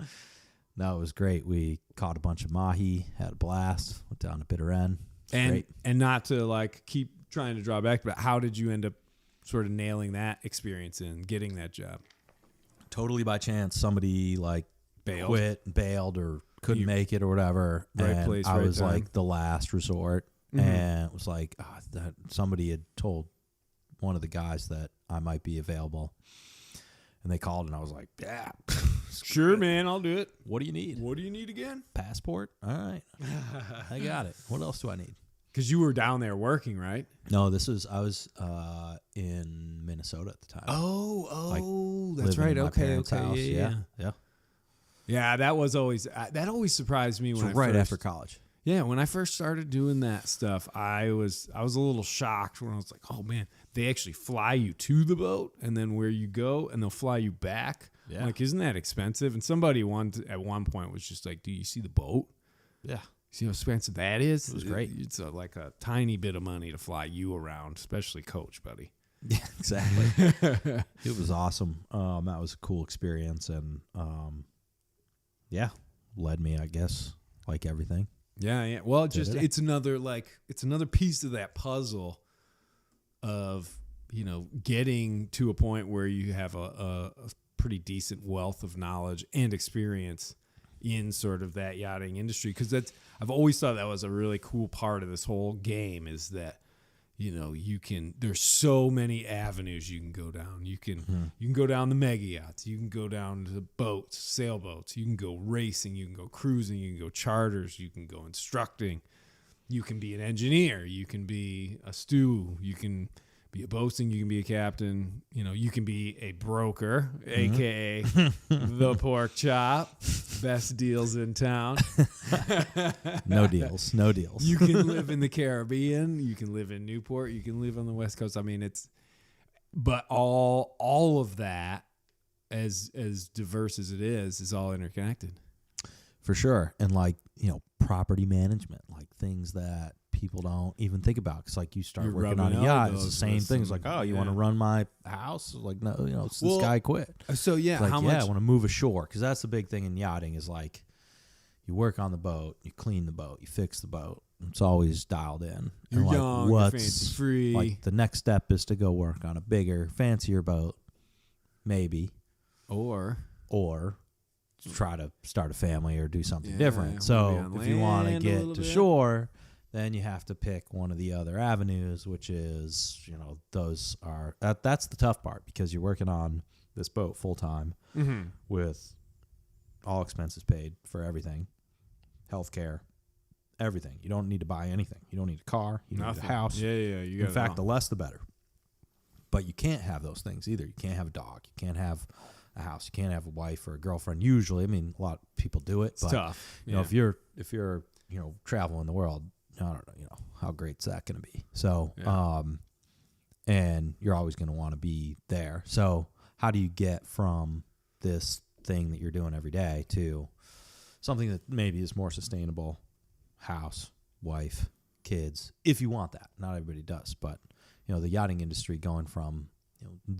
No, it was great. We caught a bunch of mahi, had a blast, went down to Bitter End. Great. And not to like keep trying to draw back, but how did you end up sort of nailing that experience and getting that job? Totally by chance, somebody like bailed or couldn't You- make it or whatever. Right and place, I right was time. like the last resort. Mhm. And it was like that somebody had told one of the guys that I might be available. And they called and I was like, yeah, Sure, man, I'll do it. what do you need? What do you need again? Passport? All right. I got it. What else do I need? Because you were down there working, right? No, I was in Minnesota at the time. Oh, that's living right. in my Okay, parents' okay, house. yeah. Yeah, that was always that always surprised me So when right I first, after college. Yeah, when I first started doing that stuff, I was a little shocked when I was like, "Oh man, they actually fly you to the boat and then where you go and they'll fly you back." Yeah. I'm like, isn't that expensive? And somebody at one point was just like, "Do you see the boat? Yeah. See how expensive that is? It was great. It's like a tiny bit of money to fly you around, especially coach, buddy." Yeah, exactly. It was awesome. That was a cool experience, and yeah, led me, I guess, like everything. Yeah. Well, it's another piece of that puzzle of, getting to a point where you have a pretty decent wealth of knowledge and experience in sort of that yachting industry. Because I've always thought that was a really cool part of this whole game is that, there's so many avenues you can go down. You can go down the mega yachts. You can go down to boats, sailboats. You can go racing. You can go cruising. You can go charters. You can go instructing. You can be an engineer. You can be a stew. You can be a boatswain. You can be a captain. You can be a broker, aka the pork chop. Best deals in town. No deals. You can live in the Caribbean. You can live in Newport. You can live on the West Coast. I mean, but all of that, as diverse as it is all interconnected. For sure. And property management, like things that people don't even think about. Because you start You're working on rubbing a yacht, it's the elbows same with thing. It's some- like, you want to yeah. run my house? Like, no, this Well, guy quit. So yeah, Like, how I much? want to move ashore, because that's the big thing in yachting is you work on the boat, you clean the boat, you fix the boat. It's always dialed in. You're and young, you're fancy free. Like the next step is to go work on a bigger, fancier boat, maybe, or try to start a family or do something Yeah, different. wanna be So on if you want to land a get little to bit. shore, then you have to pick one of the other avenues, which is, that's the tough part, because you're working on this boat full time with all expenses paid for everything, healthcare, everything. You don't need to buy anything. You don't need a car. You don't need a house. Yeah. You In fact, the less the better. But you can't have those things either. You can't have a dog. You can't have a house. You can't have a wife or a girlfriend. Usually, I mean, a lot of people do it. it's But tough. you know, if you're traveling the world, I don't know, how great's that going to be? So, Yeah. and you're always going to want to be there. So, how do you get from this thing that you're doing every day to something that maybe is more sustainable? House, wife, kids, if you want that. Not everybody does, but the yachting industry going from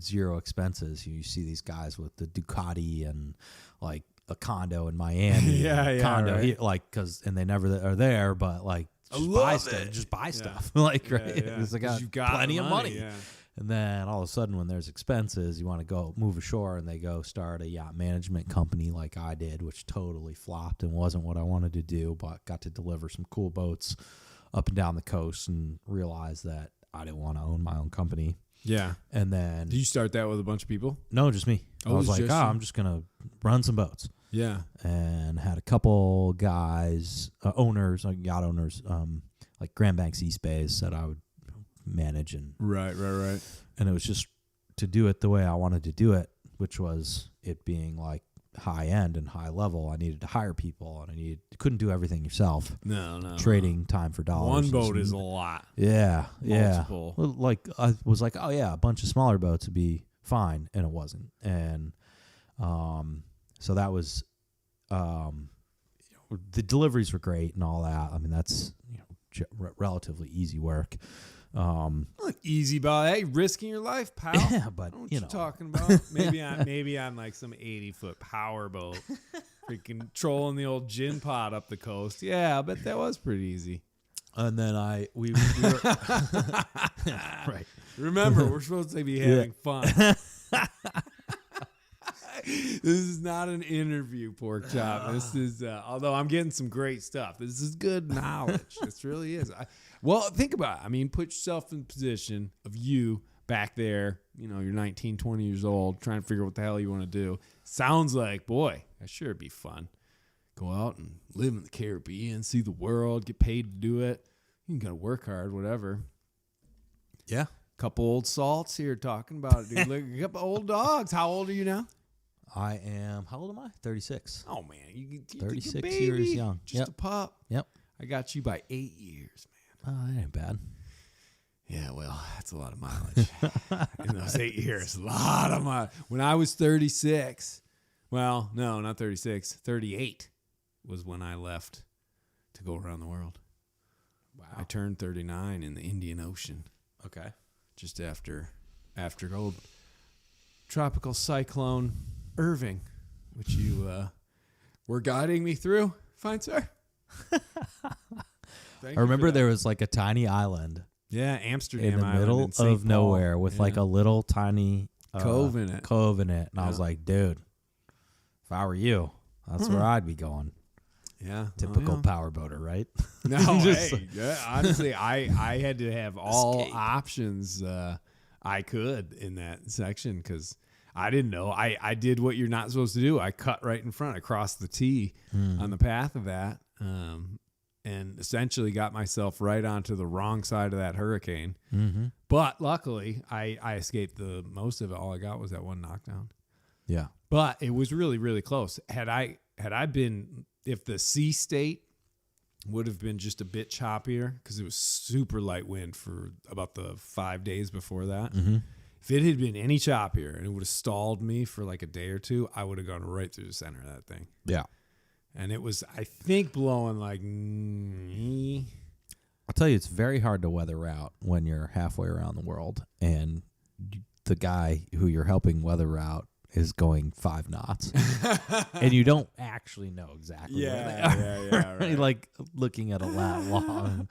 zero expenses. You see these guys with the Ducati and like a condo in Miami, Yeah, condo right. here, and they never are there, but just buy love stuff, it. just buy Yeah. stuff, right? Yeah. It's like 'Cause you've got plenty the of money. Yeah. And then all of a sudden, when there's expenses, you want to go move ashore, and they go start a yacht management company like I did, which totally flopped and wasn't what I wanted to do, but got to deliver some cool boats up and down the coast, and realized that I didn't want to own my own company. Yeah. And then, Did you start that with a bunch of people? no, just me. Oh, I was it was like, just you? I'm just going to run some boats. Yeah. And had a couple guys, owners, like yacht owners, like Grand Banks East Bays that I would manage. And Right. it was just to do it the way I wanted to do it, which was it being like high end and high level. I needed to hire people, and couldn't do everything yourself. No. Trading time for dollars. One boat is a lot. Yeah. Multiple. Well, like I was like, oh yeah, a bunch of smaller boats would be fine, and it wasn't. And so that was the deliveries were great and all that. I mean, that's relatively easy work. Look, easy about hey, risking your life, pal. Yeah, but I know what you you're know, talking about. Maybe I'm like some 80-foot power boat, freaking trolling the old gin pot up the coast. Yeah, I bet that was pretty easy. and then we were right. Remember, we're supposed to be having fun. This is not an interview, pork chop. This is, although I'm getting some great stuff. This is good knowledge. This really is. Well, think about it. I mean, put yourself in the position of you back there. You're 19, 20 years old, trying to figure out what the hell you want to do. Sounds like, boy, that sure would be fun. Go out and live in the Caribbean, see the world, get paid to do it. You got to work hard, whatever. Yeah. Couple old salts here talking about it, dude. Look, a couple old dogs. How old are you now? I am. How old am I? 36. Oh man, you 36 baby, years young. just Yep. a pup. Yep. I got you by 8 years, man. Oh, that ain't bad. Yeah, well, that's a lot of mileage. In those 8 years, a lot of mileage. When I was 36, well, no, not 36, 38 was when I left to go around the world. Wow. I turned 39 in the Indian Ocean. Okay. Just after old tropical cyclone Irving, which you were guiding me through, fine sir. I remember there was like a tiny island Yeah, Amsterdam in the Island middle in St. of Paul. nowhere with like Yeah. a little tiny Cove in it. And I Yeah. was like, dude, if I were you, that's where I'd be going. Yeah, Typical oh, yeah. power boater, right? No, Just hey, yeah, honestly, I had to have all Escape. options I could in that section because I didn't know. I did what you're not supposed to do. I cut right in front. I crossed the T on the path of that, and essentially got myself right onto the wrong side of that hurricane. Mm-hmm. But luckily, I escaped the most of it. All I got was that one knockdown. Yeah. But it was really, really close. Had I been, if the sea state would have been just a bit choppier, because it was super light wind for about the 5 days before that. Mm-hmm. If it had been any choppier and it would have stalled me for like a day or two, I would have gone right through the center of that thing. Yeah. And it was, I think, blowing like. I'll tell you, it's very hard to weather out when you're halfway around the world and the guy who you're helping weather out is going 5 knots, and you don't actually know exactly where they are. yeah, right. Like looking at a lat long,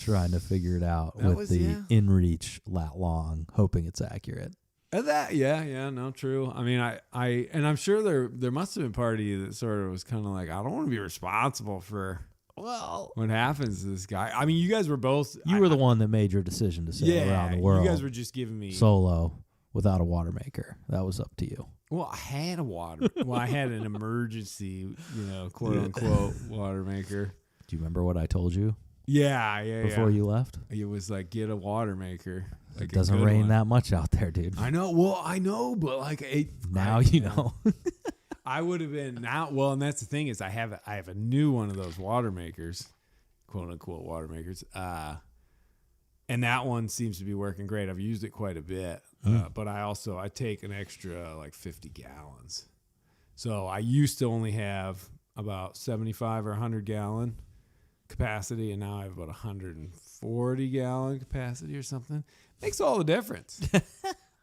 trying to figure it out That with was- the yeah. in reach lat long, hoping it's accurate. No, true. I mean, and I'm sure there must have been part of you that sort of was kind of like, I don't want to be responsible for what happens to this guy. I mean, you guys were both. You were the one that made your decision to sail around the world. You guys were just giving me solo without a water maker. That was up to you. Well, I had a water. Well, I had an emergency, quote unquote water maker. Do you remember what I told you Yeah. before you left? It was like, get a water maker. Like It doesn't rain that much out there, dude. I know. Well, I know, but like Now you know. I would have been now. Well, and that's the thing is, I have a new one of those water makers, quote unquote water makers. And that one seems to be working great. I've used it quite a bit, but I take an extra like 50 gallons. So I used to only have about 75 or 100 gallon capacity, and now I have about 140 gallon capacity or something. Makes all the difference.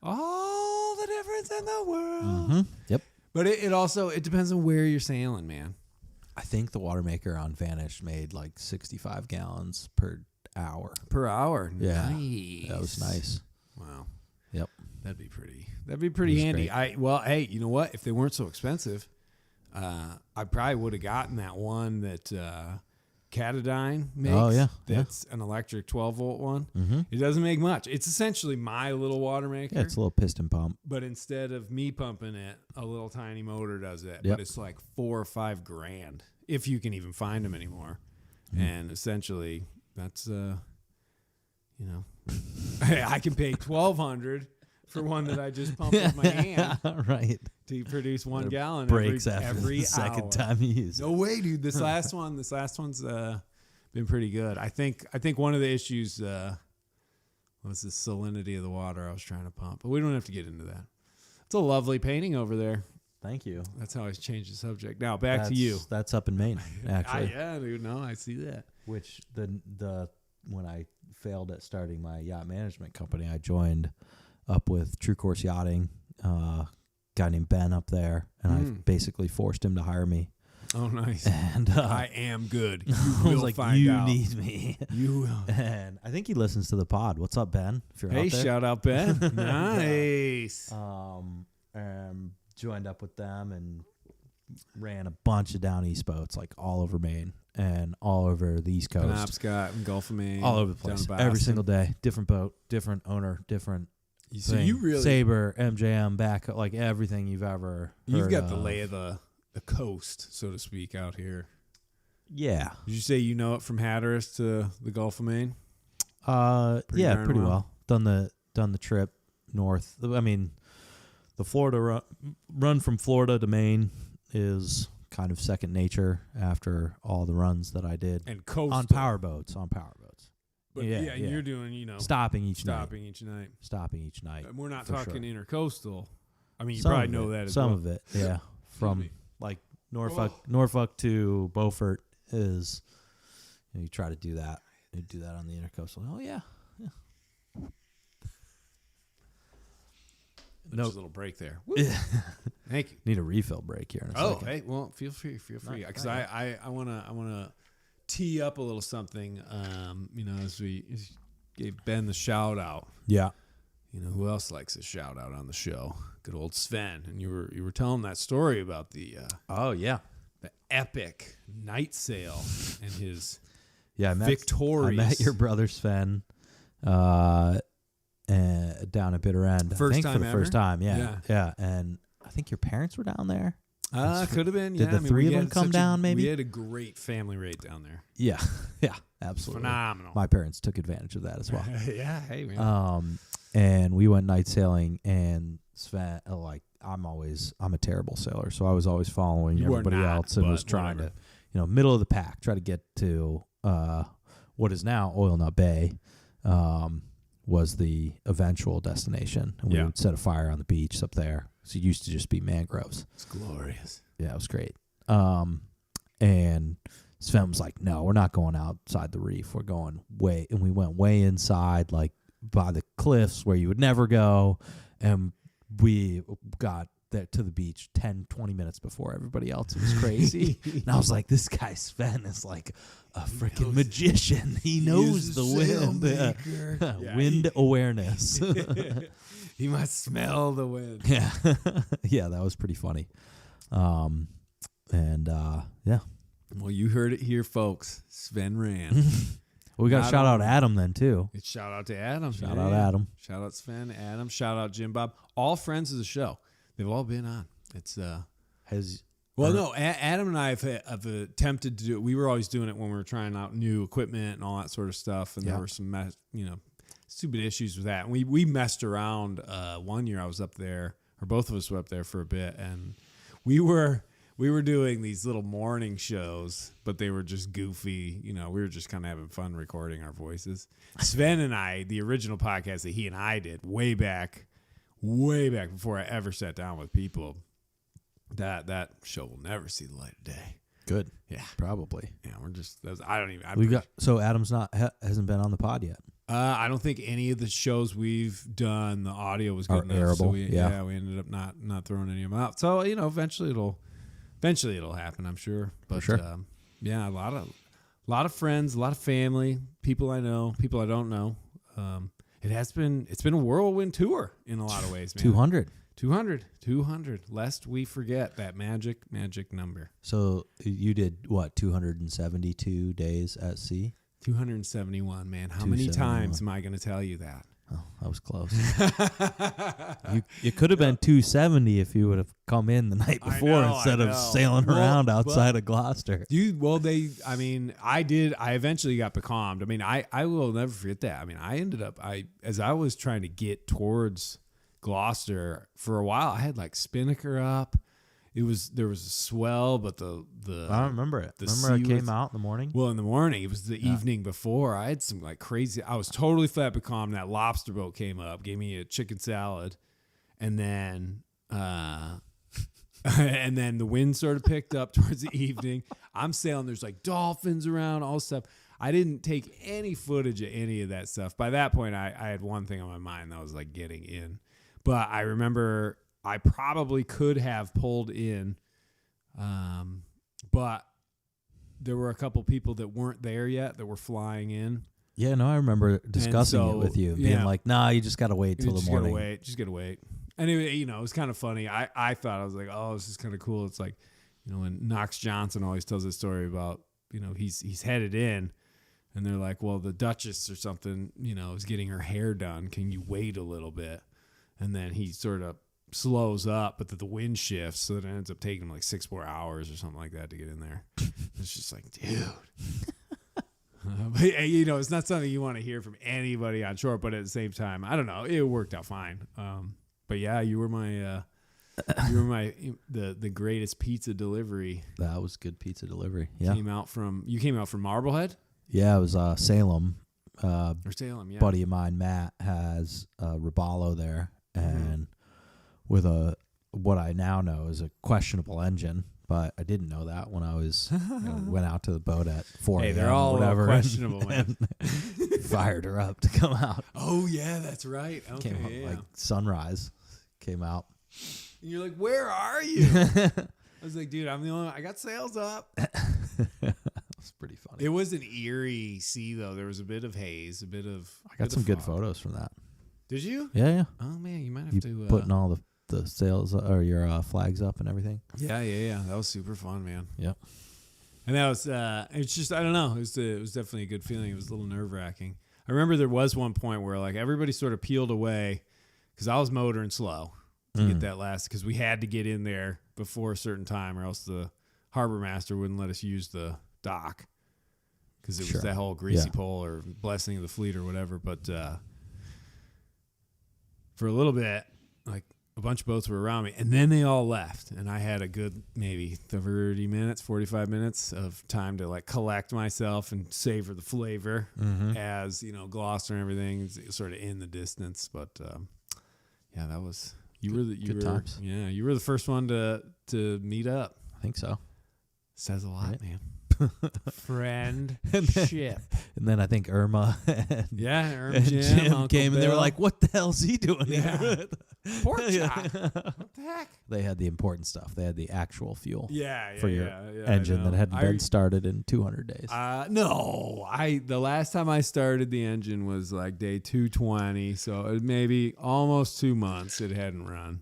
All the difference in the world. Mm-hmm. Yep. But it also depends on where you're sailing, man. I think the water maker on Vanish made like 65 gallons per hour. Per hour. Yeah. Nice. That was nice. Wow. Yep. That'd be pretty was handy. great. Hey, you know what? If they weren't so expensive, I probably would have gotten that one that Catadyne makes. Oh, yeah. That's an electric 12-volt one. Mm-hmm. It doesn't make much. It's essentially my little water maker. Yeah, it's a little piston pump. But instead of me pumping it, a little tiny motor does it. Yep. But it's like $4,000 or $5,000 if you can even find them anymore. Mm. And essentially, that's I can pay $1,200 for one that I just pump with my hand Right. to produce 1 gallon Breaks every after the hour. second time you use it. No way, dude. This last one's been pretty good. I think one of the issues was the salinity of the water I was trying to pump, but we don't have to get into that. It's a lovely painting over there. Thank you. That's how I changed the subject. Now back to you. That's up in Maine, actually. Yeah, dude. No, I see that. Which the when I failed at starting my yacht management company, I joined up with True Course Yachting, guy named Ben up there, and I basically forced him to hire me. Oh, nice. And I am good. You I will was like, find you out. need me. You will. And I think he listens to the pod. What's up, Ben? If you're Hey, out there. shout out Ben. Nice. And joined up with them and ran a bunch of down east boats, like all over Maine and all over the East Coast. Penobscot and Gulf of Maine. All over the down place. to Every Boston. single day. Different boat, different owner, different So thing. you really Sabre, MJM, back, like everything you've ever you've heard got the of. lay of the coast, so to speak, out here. Yeah. Did you say you know it from Hatteras to the Gulf of Maine? Pretty darn well. well. Done the trip north. I mean, the Florida run from Florida to Maine is kind of second nature after all the runs that I did And coastal. on power boats. But yeah, and yeah. you're doing, Stopping each night. Stopping each night. We're not for talking sure. intercoastal. I mean, you Some probably of know it, that as some well. of it, yeah. From me. like Norfolk to Beaufort is you try to do that. You do that on the intercoastal. Oh yeah. No little break there. Thank you. Need a refill break here in a second. Hey, well, feel free, because Not I wanna tee up a little something. As we gave Ben the shout out. Yeah. You know who else likes a shout out on the show? Good old Sven. And you were telling that story about the Oh yeah. the epic night sail and his Yeah, I victorious. met your brother Sven down at Bitter End. First I think time for the ever? first time, Yeah. yeah. And I think your parents were down there. Could have been. Did Yeah, the three we of them had come such down, maybe? we had a great family rate down there. Yeah, absolutely. Phenomenal. My parents took advantage of that as well. Yeah, hey man. And we went night sailing, and Sven, I'm a terrible sailor, so I was always following You are everybody not, else and but was trying whatever. to, middle of the pack, try to get to what is now Oil Nut Bay, was the eventual destination. And we Yeah. would set a fire on the beach up there. So it used to just be mangroves. It's glorious. Yeah, it was great. And Sven was like, no, we're not going outside the reef. We're going and we went way inside, like by the cliffs where you would never go. And we got there to the beach 10, 20 minutes before everybody else. It was crazy. And I was like, this guy Sven is like a freaking magician. He knows the wind. Yeah, Wind awareness. He must smell the wind. Yeah. Yeah, that was pretty funny. Yeah. Well, you heard it here, folks. Sven ran. Well, we got to Not shout out only- Adam then, too. It's shout out to Adam. Shout out Adam. Shout out Sven, Adam. Shout out Jim Bob. All friends of the show. They've all been on. It's Adam and I have attempted to do it. We were always doing it when we were trying out new equipment and all that sort of stuff. And Yeah. there were some stupid issues with that. And we messed around. One year I was up there, or both of us were up there for a bit, and we were doing these little morning shows, but they were just goofy. We were just kind of having fun recording our voices. Sven and I, the original podcast that he and I did way back before I ever sat down with people, that show will never see the light of day. Good. Yeah. Probably. Yeah, we're just, I don't even. Adam's hasn't been on the pod yet. I don't think any of the shows we've done, the audio was good enough. So airable, yeah. we ended up not throwing any of them out. So, eventually it'll happen, I'm sure. But, sure. Yeah, a lot of friends, a lot of family, people I know, people I don't know. It's been a whirlwind tour in a lot of ways, man. 200. 200, lest we forget that magic number. So you did what, 272 days at sea? 271, man. How many 271. times am I going to tell you that? Oh, that was close. You could have been 270 if you would have come in the night before instead of sailing around outside of Gloucester. Dude, well, I eventually got becalmed. I mean, I will never forget that. I mean, I ended up, as I was trying to get towards Gloucester for a while, I had like spinnaker up. There was a swell, but the I don't remember it. The Remember it sea came out in the morning? Well, in the morning. It was the evening before. I had some like crazy. I was totally flat becalmed. That lobster boat came up, gave me a chicken salad, and then and then the wind sort of picked up towards the evening. I'm sailing. There's like dolphins around, all stuff. I didn't take any footage of any of that stuff. By that point, I had one thing on my mind that was like getting in. But I remember I probably could have pulled in, but there were a couple people that weren't there yet that were flying in. Yeah, no, I remember discussing it with you, being like, "Nah, you just gotta wait till the morning." Just gotta wait. Anyway, it was kind of funny. I thought, I was like, "Oh, this is kind of cool." It's like, when Knox Johnson always tells this story about, he's headed in, and they're like, "Well, the Duchess or something, is getting her hair done. Can you wait a little bit?" And then he sort of slows up, but the wind shifts, so that it ends up taking him like 6 more hours or something like that to get in there. It's just like, dude. But, it's not something you want to hear from anybody on shore, but at the same time, I don't know, it worked out fine. But yeah, you were my the greatest pizza delivery. That was good pizza delivery. Yeah, you came out from Marblehead. Yeah, it was Salem. Or Salem, yeah. Buddy of mine, Matt, has Robalo there, and with what I now know is a questionable engine, but I didn't know that when I was went out to the boat at 4 a.m. Hey, they're all whatever, questionable, man. Fired her up to come out. Oh yeah, that's right. Okay, came out like sunrise. Came out. And you're like, where are you? I was like, dude, I'm the only one. I got sails up. That's pretty funny. It was an eerie sea, though. There was a bit of haze, I got some good photos from that. Did you? Yeah. Oh man, you might have to putting all the sails or your flags up and everything. Yeah. That was super fun, man. Yep. And that was it's just, I don't know. It was definitely a good feeling. It was a little nerve wracking. I remember there was one point where like everybody sort of peeled away because I was motoring slow to get that last, because we had to get in there before a certain time or else the harbor master wouldn't let us use the dock because it was that whole greasy pole or blessing of the fleet or whatever. But for a little bit, like a bunch of boats were around me, and then they all left, and I had a good maybe 30 minutes, 45 minutes of time to like collect myself and savor the flavor as Gloucester and everything is sort of in the distance. But yeah, that was good times. Yeah, you were the first one to meet up. I think so. Says a lot, right? man. Friendship. And then I think Irma and Jim came, and they were like, "What the hell's he doing here?" Pork chop. What the heck? They had the important stuff. They had the actual fuel for your yeah, engine that hadn't been started in 200 days. No, the last time I started the engine was like day 220, so it maybe almost 2 months it hadn't run.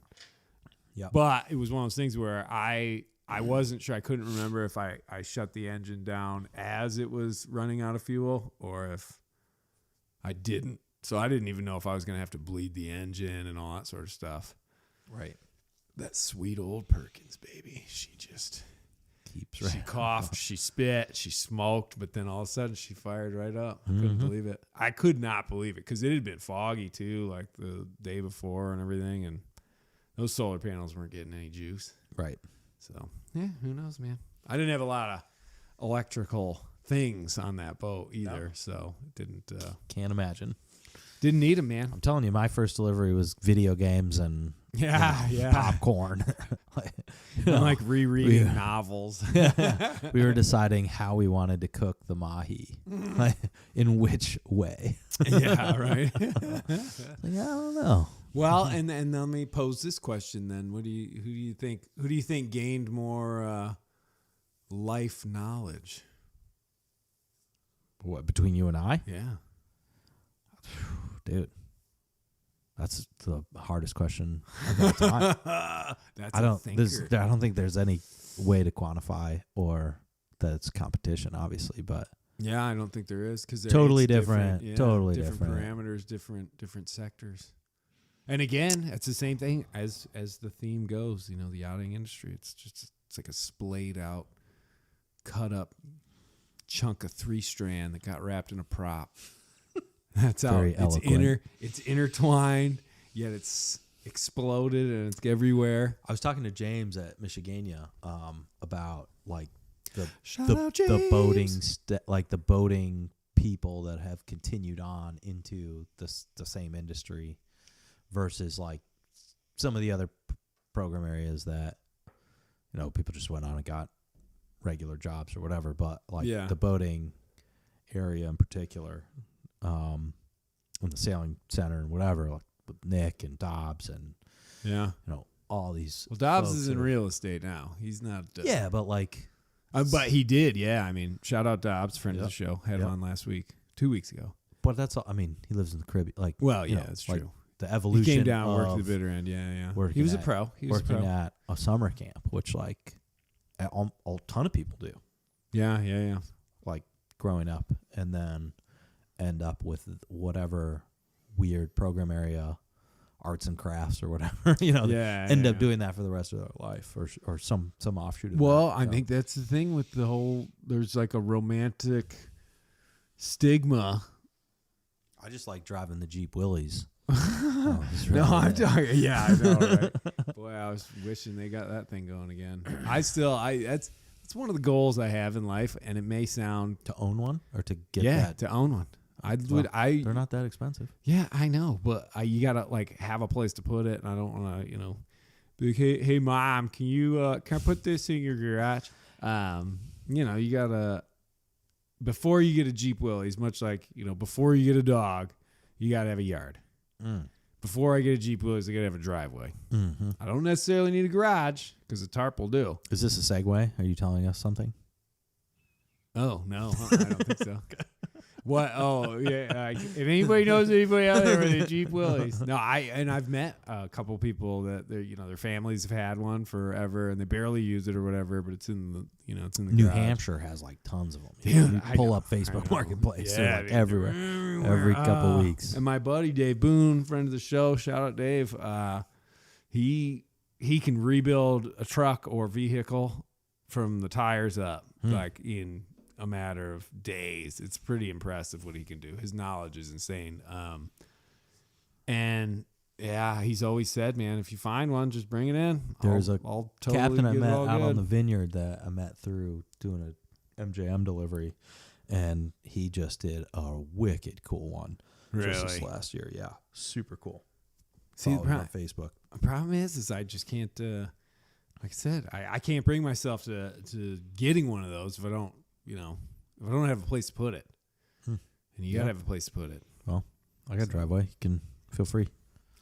Yeah, but it was one of those things where I wasn't sure. I couldn't remember if I shut the engine down as it was running out of fuel or if I didn't. So I didn't even know if I was going to have to bleed the engine and all that sort of stuff. Right. That sweet old Perkins, baby. She just keeps right. She coughed, she spit, she smoked, but then all of a sudden she fired right up. I couldn't believe it. I could not believe it because it had been foggy too, like the day before and everything. And those solar panels weren't getting any juice. Right. So, yeah, who knows, man. I didn't have a lot of electrical things on that boat either, so it didn't. Can't imagine. Didn't need them, man. I'm telling you, my first delivery was video games and popcorn. Like rereading novels. We were deciding how we wanted to cook the mahi, in which way. Yeah, right. I don't know. Well, and let me pose this question then: who do you think gained more life knowledge? What, between you and I? Yeah, dude. That's the hardest question of all time. That's I a don't. thinker. I don't think there's any way to quantify or that it's competition, obviously, but Yeah, I don't think there is because totally different. Totally different different. parameters, different sectors. And again, it's the same thing as the theme goes. You know, the yachting industry. It's like a splayed out, cut up chunk of 3-strand that got wrapped in a prop. That's how Very eloquent. it's intertwined, yet it's exploded and it's everywhere. I was talking to James at Michigania about like Shout out the boating James. like the boating people that have continued on into the same industry versus like some of the other program areas that people just went on and got regular jobs or whatever, but like the boating area in particular, in the sailing center and whatever, like with Nick and Dobbs and all these. Well, Dobbs folks is in that are- real estate now. He's not. Yeah, but like. But he did. Yeah, I mean, shout out Dobbs, friend of the Yep. show, had him on last week, 2 weeks ago. But that's all. I mean, he lives in the Caribbean. Like, Well, you yeah, know, that's like true. The He evolution. came down, worked of the bitter end. Yeah. working He was a at- pro. He was a working pro. at a summer camp, which like a ton of people do, Yeah. like growing up, and then end up with whatever weird program area, arts and crafts or whatever. End up doing that for the rest of their life, or some offshoot of Well, that. I think that's the thing with the whole. There's like a romantic stigma. I just like driving the Jeep Willys. No, I'm talking. Yeah, I know. Right? Boy, I was wishing they got that thing going again. That's one of the goals I have in life, and it may sound To own one or to get that. to own one. Well, they're not that expensive. Yeah, I know, but you gotta like have a place to put it, and I don't want to, be like, hey, mom, can I put this in your garage? You gotta before you get a Jeep Willys, much like before you get a dog, you gotta have a yard. Before I get a Jeep Willys, I gotta have a driveway. Mm-hmm. I don't necessarily need a garage because the tarp will do. Is this a segue? Are you telling us something? Oh no, I don't think so. What? Oh yeah. If anybody knows anybody out there with a Jeep Willys, no. I've met a couple people that their families have had one forever and they barely use it or whatever, but it's in the it's in the New garage. Hampshire has like tons of them. Yeah, You I pull know, up Facebook I know. Marketplace. Yeah, They're like everywhere. Every couple weeks. And my buddy Dave Boone, friend of the show, shout out Dave. He can rebuild a truck or vehicle from the tires up, like in a matter of days. It's pretty impressive what he can do. His knowledge is insane. And yeah, he's always said, man, if you find one, just bring it in. There's I'll totally Captain I get it met all out on good. the vineyard that I met through doing a MJM delivery, and he just did a wicked cool one just this Really? last year. Yeah, super cool. See, Follow him on Facebook. the problem is I just can't. Like I said, I can't bring myself to getting one of those if I don't, if I don't have a place to put it. And you gotta have a place to put it. Well, I got a driveway. You can feel free.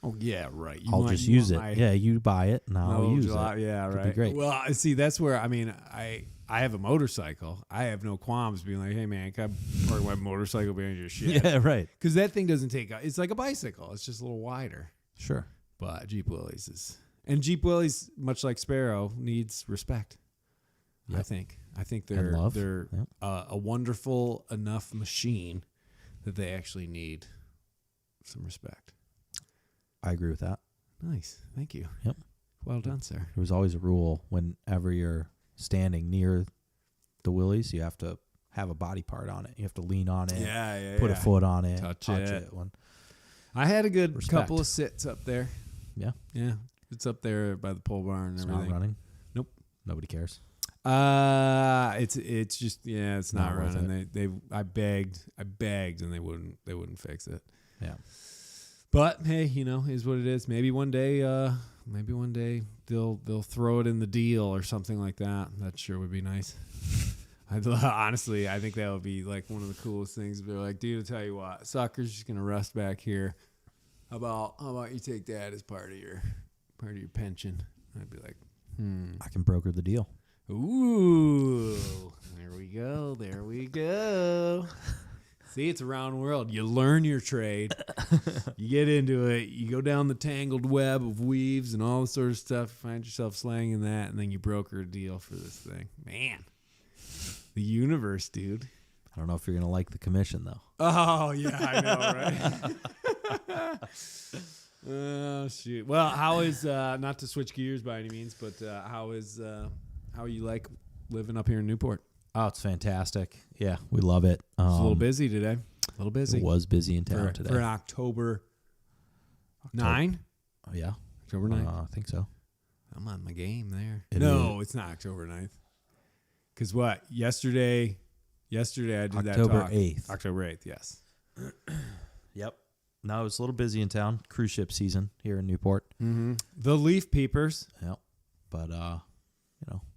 Oh yeah, right. I'll just use it. Yeah, you buy it and I'll use it. Yeah, Could be right. great. Well, see, that's where I have a motorcycle. I have no qualms being like, hey man, can I park my motorcycle behind your shit? Yeah, right. Because that thing doesn't take. It's like a bicycle. It's just a little wider. Sure. But Jeep Willys Jeep Willys, much like Sparrow, needs respect. Yep. I think And love. they're Yep. a wonderful enough machine that they actually need some respect. I agree with that. Nice, thank you. Yep. Well done, sir. There was always a rule whenever you're standing near the Willys, you have to have a body part on it. You have to lean on it. Yeah. Put a foot on it. Touch touch it. it. I had a good Respect. couple of sits up there. Yeah. Yeah, it's up there by the pole barn and It's everything. not running. Nope. Nobody cares. It's just it's not Not worth running. I begged and they wouldn't fix it. Yeah. But hey, is what it is. Maybe one day they'll throw it in the deal or something like that. That sure would be nice. Honestly, I think that would be like one of the coolest things. They're like, dude, I'll tell you what, soccer's just gonna rust back here. How about you take that as part of your pension? I'd be like, I can broker the deal. Ooh, there we go. See, it's a round world. You learn your trade. You get into it. You go down the tangled web of weaves and all the sort of stuff. Find yourself slanging that, and then you broker a deal for this thing. Man, the universe, dude. I don't know if you're gonna like the commission though. Oh yeah, I know, right? Oh shoot. Well, how is not to switch gears by any means, but how you like living up here in Newport? Oh, it's fantastic. Yeah, we love it. It's a little busy today. A little busy. It was busy in town today. For an October 9? Oh, yeah. October 9th? I think so. I'm on my game there. It It's not October 9th. Because what? Yesterday I did that October talk. 8th. October 8th, yes. Yep. No, it's a little busy in town. Cruise ship season here in Newport. Mm-hmm. The Leaf Peepers. Yep. But,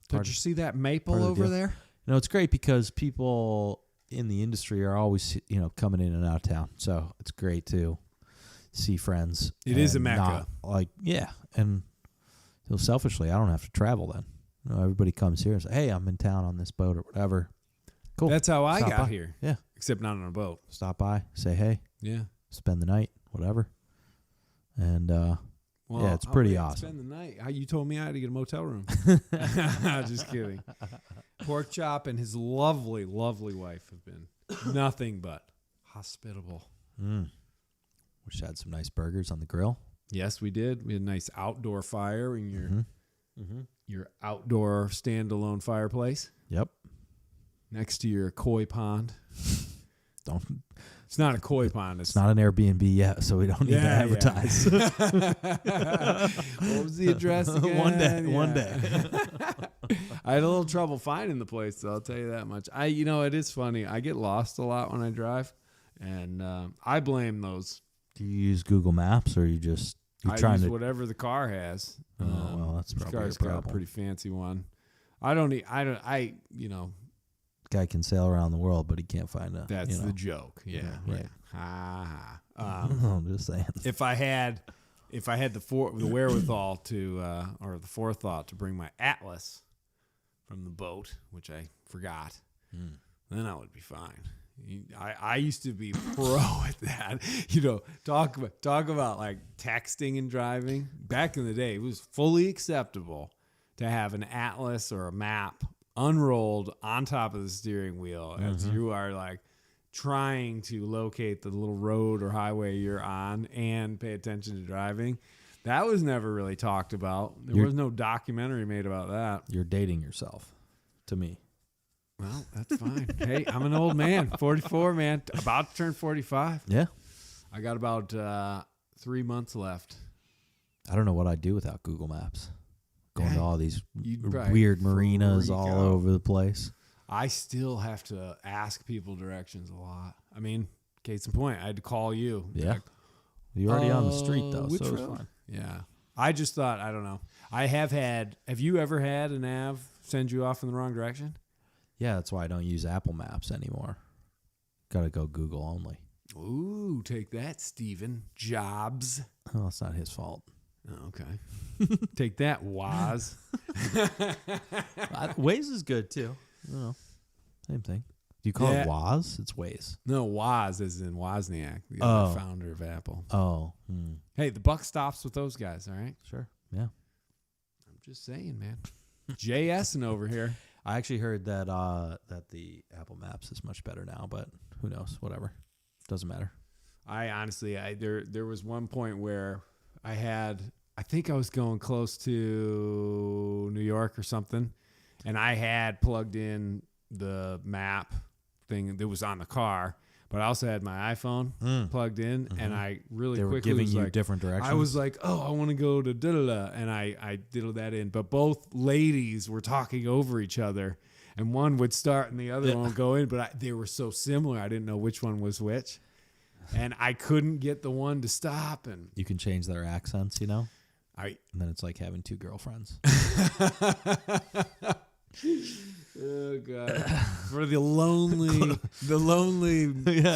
Did you see that maple part of the over deal. there? It's great because people in the industry are always, coming in and out of town. So it's great to see friends. It is a and mecca. And selfishly, I don't have to travel then. Everybody comes here and says, hey, I'm in town on this boat or whatever. Cool. That's how I Stop got by. here. Yeah. Except not on a boat. Stop by, say hey, Yeah. spend the night, whatever. And Well, it's pretty I'll awesome. Spend the night. You told me I had to get a motel room. Just kidding. Pork Chop and his lovely, lovely wife have been nothing but hospitable. Wish I had some nice burgers on the grill. Yes, we did. We had a nice outdoor fire in your outdoor standalone fireplace Yep. next to your koi pond. Don't. It's not a koi pond. It's not an Airbnb yet, so we don't need to advertise. What was the address again? One day. I had a little trouble finding the place, so I'll tell you that much. It is funny. I get lost a lot when I drive, and I blame those. Do you use Google Maps or you're I trying use to? whatever the car has. Well, that's this probably car's a got a problem. pretty fancy one. Guy can sail around the world, but he can't find a. That's the joke. Yeah, Yeah, right. Ha ha. I'm just saying. If I had the wherewithal to or the forethought to bring my atlas from the boat, which I forgot, then I would be fine. I used to be pro at that. Talk about like texting and driving. Back in the day, it was fully acceptable to have an atlas or a map unrolled on top of the steering wheel as you are like trying to locate the little road or highway you're on and pay attention to driving. That was never really talked about. There was no documentary made about that. You're dating yourself, to me. Well, that's fine. Hey, I'm an old man, 44, man, about to turn 45. Yeah. I got about 3 months left. I don't know what I'd do without Google Maps. Going to all these You'd probably weird marinas freak all out. over the place. I still have to ask people directions a lot. I mean, case in point, I had to call you. Yeah. Like, You're already on the street, though, which so it's road? fine. Yeah. I just thought, I don't know. Have you ever had a nav send you off in the wrong direction? Yeah, that's why I don't use Apple Maps anymore. Got to go Google only. Ooh, take that, Steven Jobs. Oh, it's not his fault. Oh, okay. Take that, Woz. Waze is good, too. Same thing. Do you call it Woz? It's Waze. No, Woz as in Wozniak, the founder of Apple. Oh. Hey, the buck stops with those guys, all right? Sure. Yeah. I'm just saying, man. JSing over here. I actually heard that that the Apple Maps is much better now, but who knows? Whatever. Doesn't matter. I honestly, there was one point where I think I was going close to New York or something, and I had plugged in the map thing that was on the car, but I also had my iPhone plugged in, and I really They were quickly giving was you like, different directions. I was like, oh, I want to go to da-da-da, and I diddled that in, but both ladies were talking over each other, and one would start and the other one would go in, but they were so similar, I didn't know which one was which. And I couldn't get the one to stop, and you can change their accents, and then it's like having two girlfriends. Oh God! For the lonely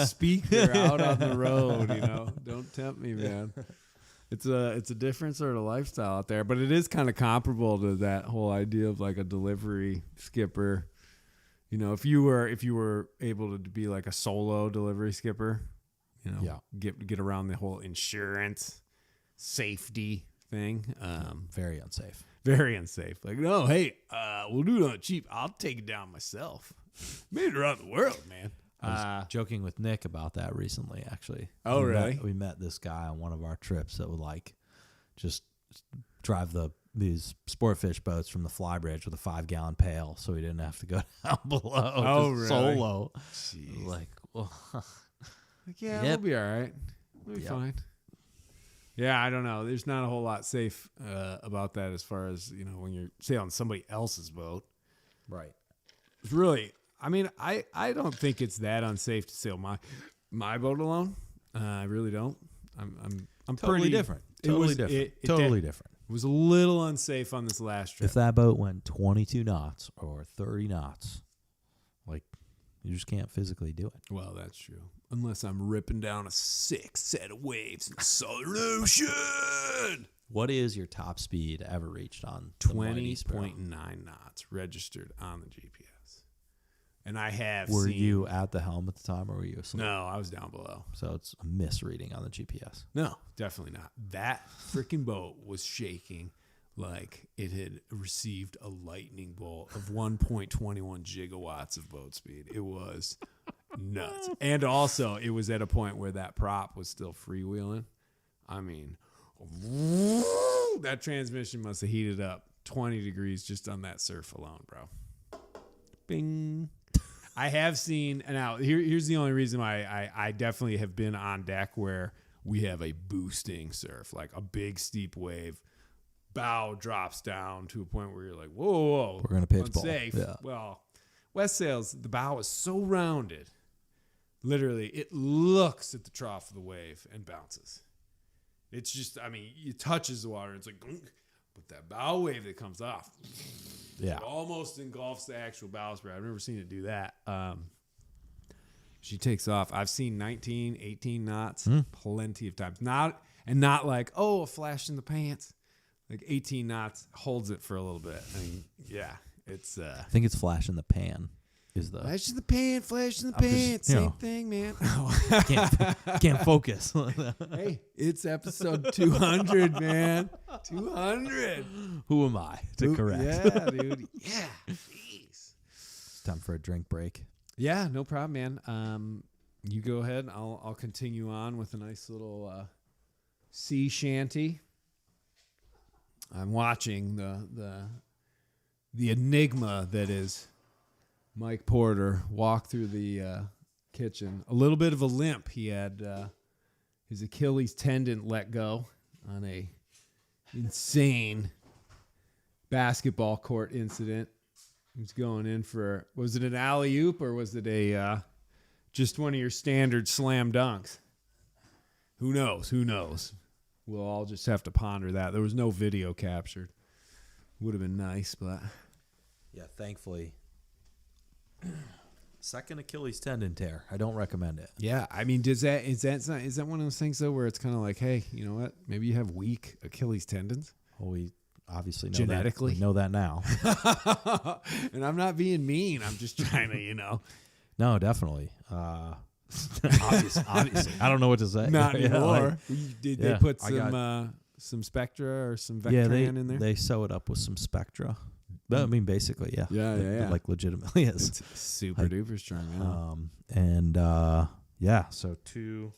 speaker out on the road, don't tempt me, man. It's a different sort of lifestyle out there, but it is kind of comparable to that whole idea of like a delivery skipper. You know, if you were able to be like a solo delivery skipper, you know, Yeah. get around the whole insurance safety thing. Very unsafe. Very unsafe. Like, no, hey, we'll do it on cheap. I'll take it down myself. Made it around the world, man. I was joking with Nick about that recently, actually. Oh, really? We met this guy on one of our trips that would like just drive these sport fish boats from the fly bridge with a 5-gallon pail, so he didn't have to go down below. Oh, just really? Solo. Jeez. Like, well, Like, yeah, Yep. we'll be all right. We'll be Yep. fine. Yeah, I don't know. There's not a whole lot safe about that as far as, you know, when you're, say, on somebody else's boat. right. It's really, I mean, I don't think it's that unsafe to sail my boat alone. I really don't. I'm Totally pretty different. It Totally was, different. It Totally different. was a little unsafe on this last trip. If that boat went 22 knots or 30 knots, like, you just can't physically do it. Well, that's true. Unless I'm ripping down a sick set of waves in the Southern Ocean. What is your top speed ever reached on the Mighty Sparrow? 20.9 knots registered on the GPS. And I have Were seen... you at the helm at the time, or were you asleep? No, I was down below. So it's a misreading on the GPS. No, definitely not. That freaking boat was shaking like it had received a lightning bolt of 1.21 gigawatts of boat speed. It was nuts. And also, it was at a point where that prop was still freewheeling. I mean, that transmission must have heated up 20 degrees just on that surf alone, bro. Bing. I have seen, now here's the only reason why I definitely have been on deck where we have a boosting surf, like a big steep wave. Bow drops down to a point where you're like, whoa, We're gonna pitch ball. unsafe. Yeah. Well, West Sails, the bow is so rounded, literally, it looks at the trough of the wave and bounces. It's just, I mean, it touches the water. It's like, gunk, but that bow wave that comes off, Yeah. it almost engulfs the actual bowsprit. I've never seen it do that. She takes off. I've seen 19, 18 knots plenty of times. Not like, oh, a flash in the pants. Like 18 knots holds it for a little bit. I mean, yeah, it's I think it's flash in the pan. Is the flash in the pan, flash in the I'm just, pants. you Same know. thing, man. can't focus. Hey, it's episode 200, man. 200. Who am I to correct? Yeah, dude. Yeah. Jeez. Time for a drink break. Yeah, no problem, man. You go ahead. I'll continue on with a nice little sea shanty. I'm watching the enigma that is Mike Porter walk through the kitchen. A little bit of a limp. He had his Achilles tendon let go on a insane basketball court incident. He was going in for, was it an alley-oop or was it a just one of your standard slam dunks? Who knows? Who knows? We'll all just have to ponder that. There was no video captured. Would have been nice, but Yeah, thankfully. Second Achilles tendon tear. I don't recommend it. yeah, I mean, is that one of those things though where it's kind of like, hey, you know what? Maybe you have weak Achilles tendons. Well, we obviously know Genetically? That. We know that now. And I'm not being mean. I'm just trying to, No, definitely. Obviously. I don't know what to say. not Yeah, anymore. like- Did yeah, they put I got- some Spectra or some Vectran yeah, in there? they sew it up with some Spectra. But, I mean, basically, yeah. Yeah, It- yeah. It, like legitimately is. It's super Like, duper strong. Yeah. And yeah, so 2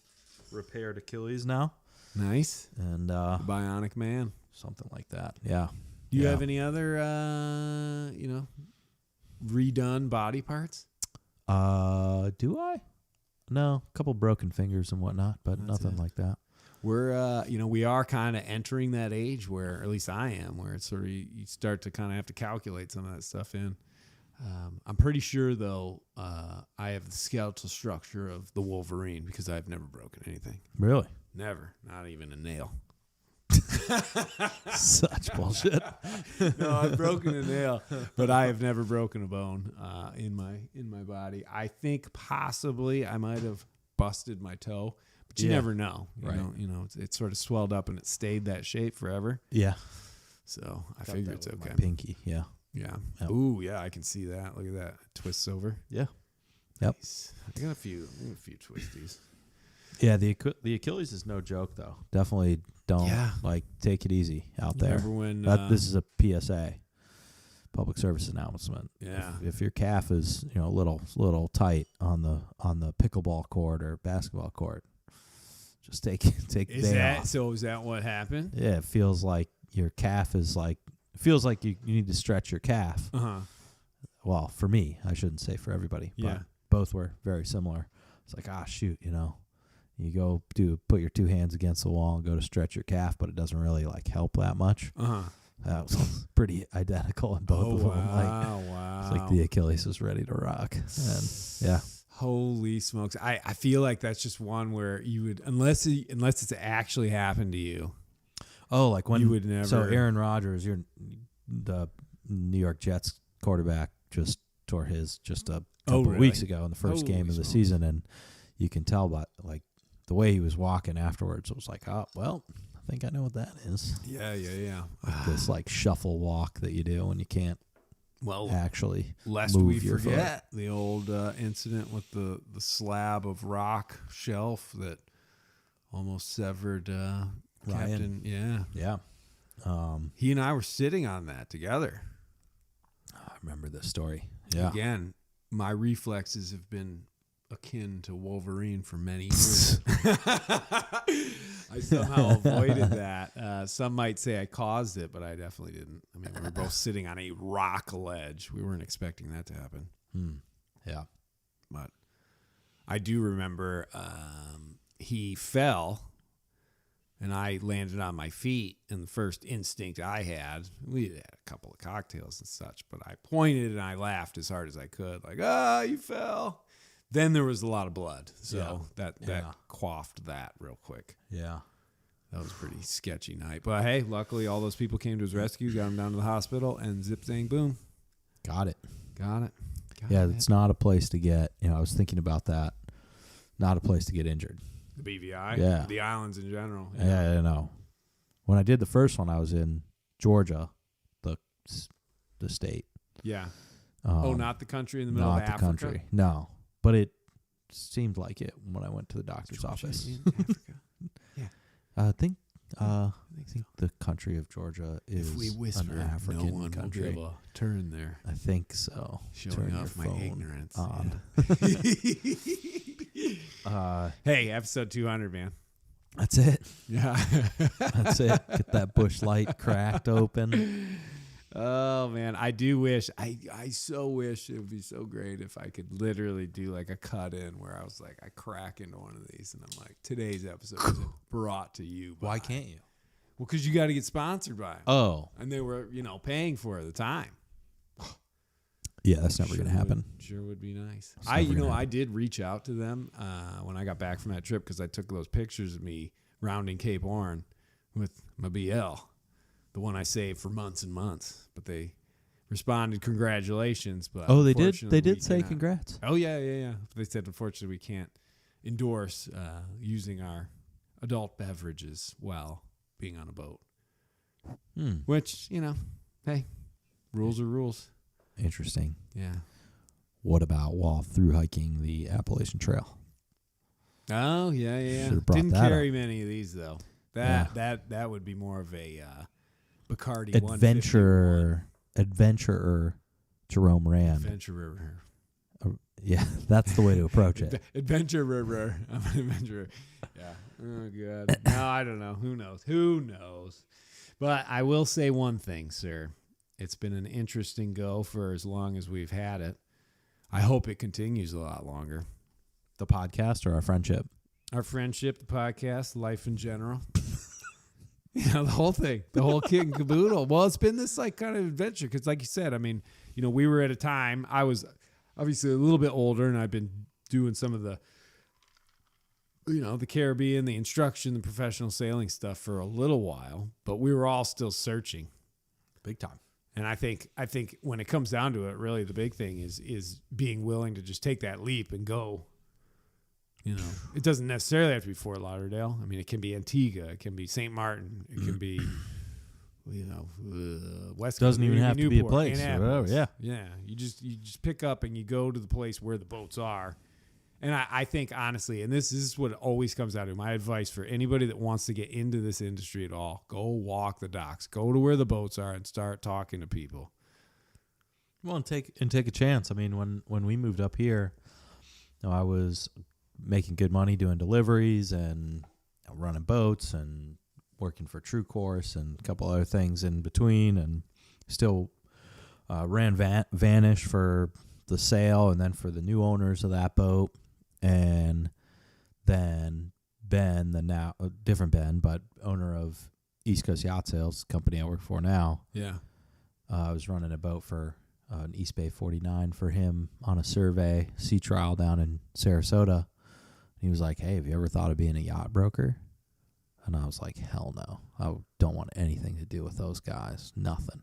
repaired Achilles now, Nice. and Bionic man. something like that. Yeah. Do you Yeah. have any other, redone body parts? Do I? No, a couple broken fingers and whatnot, but That's nothing it. like that. We're, we are kind of entering that age where, or at least I am, where it's sort of, you start to kind of have to calculate some of that stuff in. I'm pretty sure, though, I have the skeletal structure of the Wolverine because I've never broken anything. Really? Never. Not even a nail. Such bullshit. No, I've broken a nail, but I have never broken a bone in my body. I think possibly I might have busted my toe, but you Yeah. never know. Right. It sort of swelled up and it stayed that shape forever. Yeah. So I Got figure that it's with okay. my pinky. Yeah. Yeah. Yep. Ooh, yeah, I can see that. Look at that. Twists over. Yeah. Yep. Nice. I got a few twisties. Yeah, the Achilles is no joke though. Definitely don't take it easy out there. Remember when This is a PSA, public service announcement. Yeah. If your calf is a little tight on the pickleball court or basketball court, just take day off. So is that what happened? Yeah, it feels like your calf is feels like you need to stretch your calf. Well, for me, I shouldn't say for everybody. Yeah. But both were very similar. It's like, shoot, you go put your two hands against the wall and go to stretch your calf, but it doesn't really help that much. That was pretty identical in both of them. Wow. It's like the Achilles is ready to rock. And yeah. Holy smokes. I feel like that's just one where you would, unless it's actually happened to you. Oh, like when you would never. So Aaron Rodgers, the New York Jets quarterback, just tore his just a couple of weeks ago in the first game of the season, and you can tell by the way he was walking afterwards. It was like, oh well, I think I know what that is. Yeah. This shuffle walk that you do when you can't actually lest move we your forget the old incident with the slab of rock shelf that almost severed Captain. Yeah. He and I were sitting on that together. I remember this story. Yeah. Again, my reflexes have been akin to Wolverine for many years. I somehow avoided that. Some might say I caused it, but I definitely didn't. I mean, we were both sitting on a rock ledge. We weren't expecting that to happen. Yeah. But I do remember he fell, and I landed on my feet, and the first instinct I had, we had a couple of cocktails and such, but I pointed and I laughed as hard as I could, like, you fell. Then there was a lot of blood, so that quaffed that real quick. Yeah. That was a pretty sketchy night. But hey, luckily all those people came to his rescue, got him down to the hospital, and zip, zang, boom. Got it. It's not a place to get, I was thinking about that, not a place to get injured. The BVI? Yeah. The islands in general. Yeah, I know. When I did the first one, I was in Georgia, the state. Yeah. Not the country in the middle of Africa? Not the country. No. But it seemed like it when I went to the doctor's office. In Africa? Yeah. I think the country of Georgia is if we whisper, an African no one country. will be able to turn there. I think so. Showing Turn off your my phone ignorance. on. Hey, episode 200, man. That's it. Yeah. That's it. Get that bush light cracked open. Oh man, I do wish. I so wish it would be so great if I could literally do like a cut in where I was like, I crack into one of these and I'm like, today's episode is brought to you by. Why can't you? Well, because you got to get sponsored by them. Oh. And they were, paying for it at the time. Yeah, that's never going to happen. Sure would be nice. I did reach out to them when I got back from that trip because I took those pictures of me rounding Cape Horn with my BL, the one I saved for months and months. But they responded, congratulations. But they did. They did say congrats. Oh yeah. They said unfortunately we can't endorse using our adult beverages while being on a boat. Which hey, rules are rules. Interesting. Yeah. What about while through hiking the Appalachian Trail? Oh yeah. Didn't carry many of these though. That would be more of a Bacardi adventurer Jerome Rand. Adventurer. Yeah, that's the way to approach it. Adventurer. I'm an adventurer. Yeah. Oh God. No, I don't know. Who knows? But I will say one thing, sir. It's been an interesting go for as long as we've had it. I hope it continues a lot longer. The podcast or our friendship? Our friendship, the podcast, life in general. The whole thing, the whole kit and caboodle. Well, it's been this kind of adventure because like you said, I mean, we were at a time, I was obviously a little bit older and I've been doing some of the, the Caribbean, the instruction, the professional sailing stuff for a little while, but we were all still searching. Big time. And I think when it comes down to it, really the big thing is being willing to just take that leap and go. It doesn't necessarily have to be Fort Lauderdale. I mean, it can be Antigua, it can be St. Martin, it can be West Doesn't Coast, even have to be a Newport, place or Annapolis. whatever, Yeah. You just pick up and you go to the place where the boats are. And I think honestly, and this is what always comes out of my advice for anybody that wants to get into this industry at all: go walk the docks, go to where the boats are, and start talking to people. Well, and take a chance. I mean, when we moved up here, I was making good money doing deliveries and running boats and working for True Course and a couple other things in between, and still ran Vanish for the sale and then for the new owners of that boat. And then Ben, the now different Ben, but owner of East Coast Yacht Sales, company I work for now. Yeah. I was running a boat for an East Bay 49 for him on a survey sea trial down in Sarasota. He was like, "Hey, have you ever thought of being a yacht broker?" And I was like, "Hell no. I don't want anything to do with those guys. Nothing."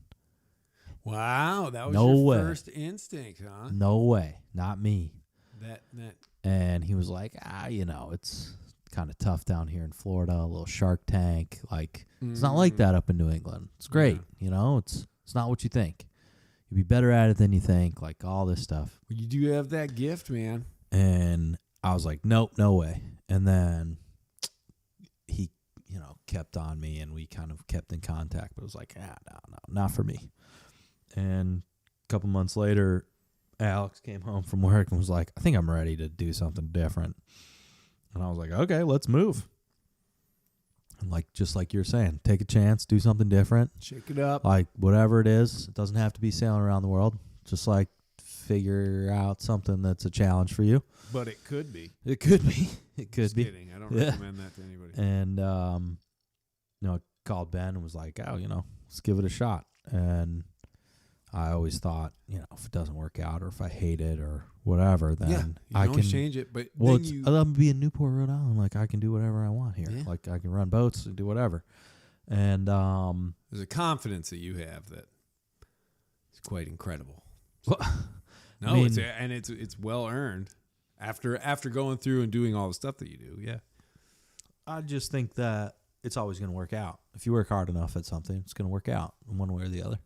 Wow, that was No your way. first instinct, huh? No way. Not me. That And he was like, it's kind of tough down here in Florida, a little Shark Tank. Like, it's not like that up in New England. It's great. It's not what you think. You'd be better at it than you think, like all this stuff. you do have that gift, man. And I was like, nope, no way. And then he, kept on me and we kind of kept in contact, but it was like, no, not for me. And a couple months later, Alex came home from work and was like, I think I'm ready to do something different. And I was like, okay, let's move. And just like you're saying, take a chance, do something different. Shake it up. Like whatever it is, it doesn't have to be sailing around the world. Just like figure out something that's a challenge for you. But it could be. It could be. It could Just be. kidding. I don't recommend that to anybody. And, called Ben and was like, let's give it a shot. And I always thought, if it doesn't work out or if I hate it or whatever, then I can change it. But well, then I'm gonna be in Newport, Rhode Island. Like I can do whatever I want here. Yeah. Like I can run boats and do whatever. And there's a confidence that you have that is quite incredible. No, it's well earned after going through and doing all the stuff that you do. Yeah, I just think that it's always going to work out. If you work hard enough at something, it's going to work out in one way or the other.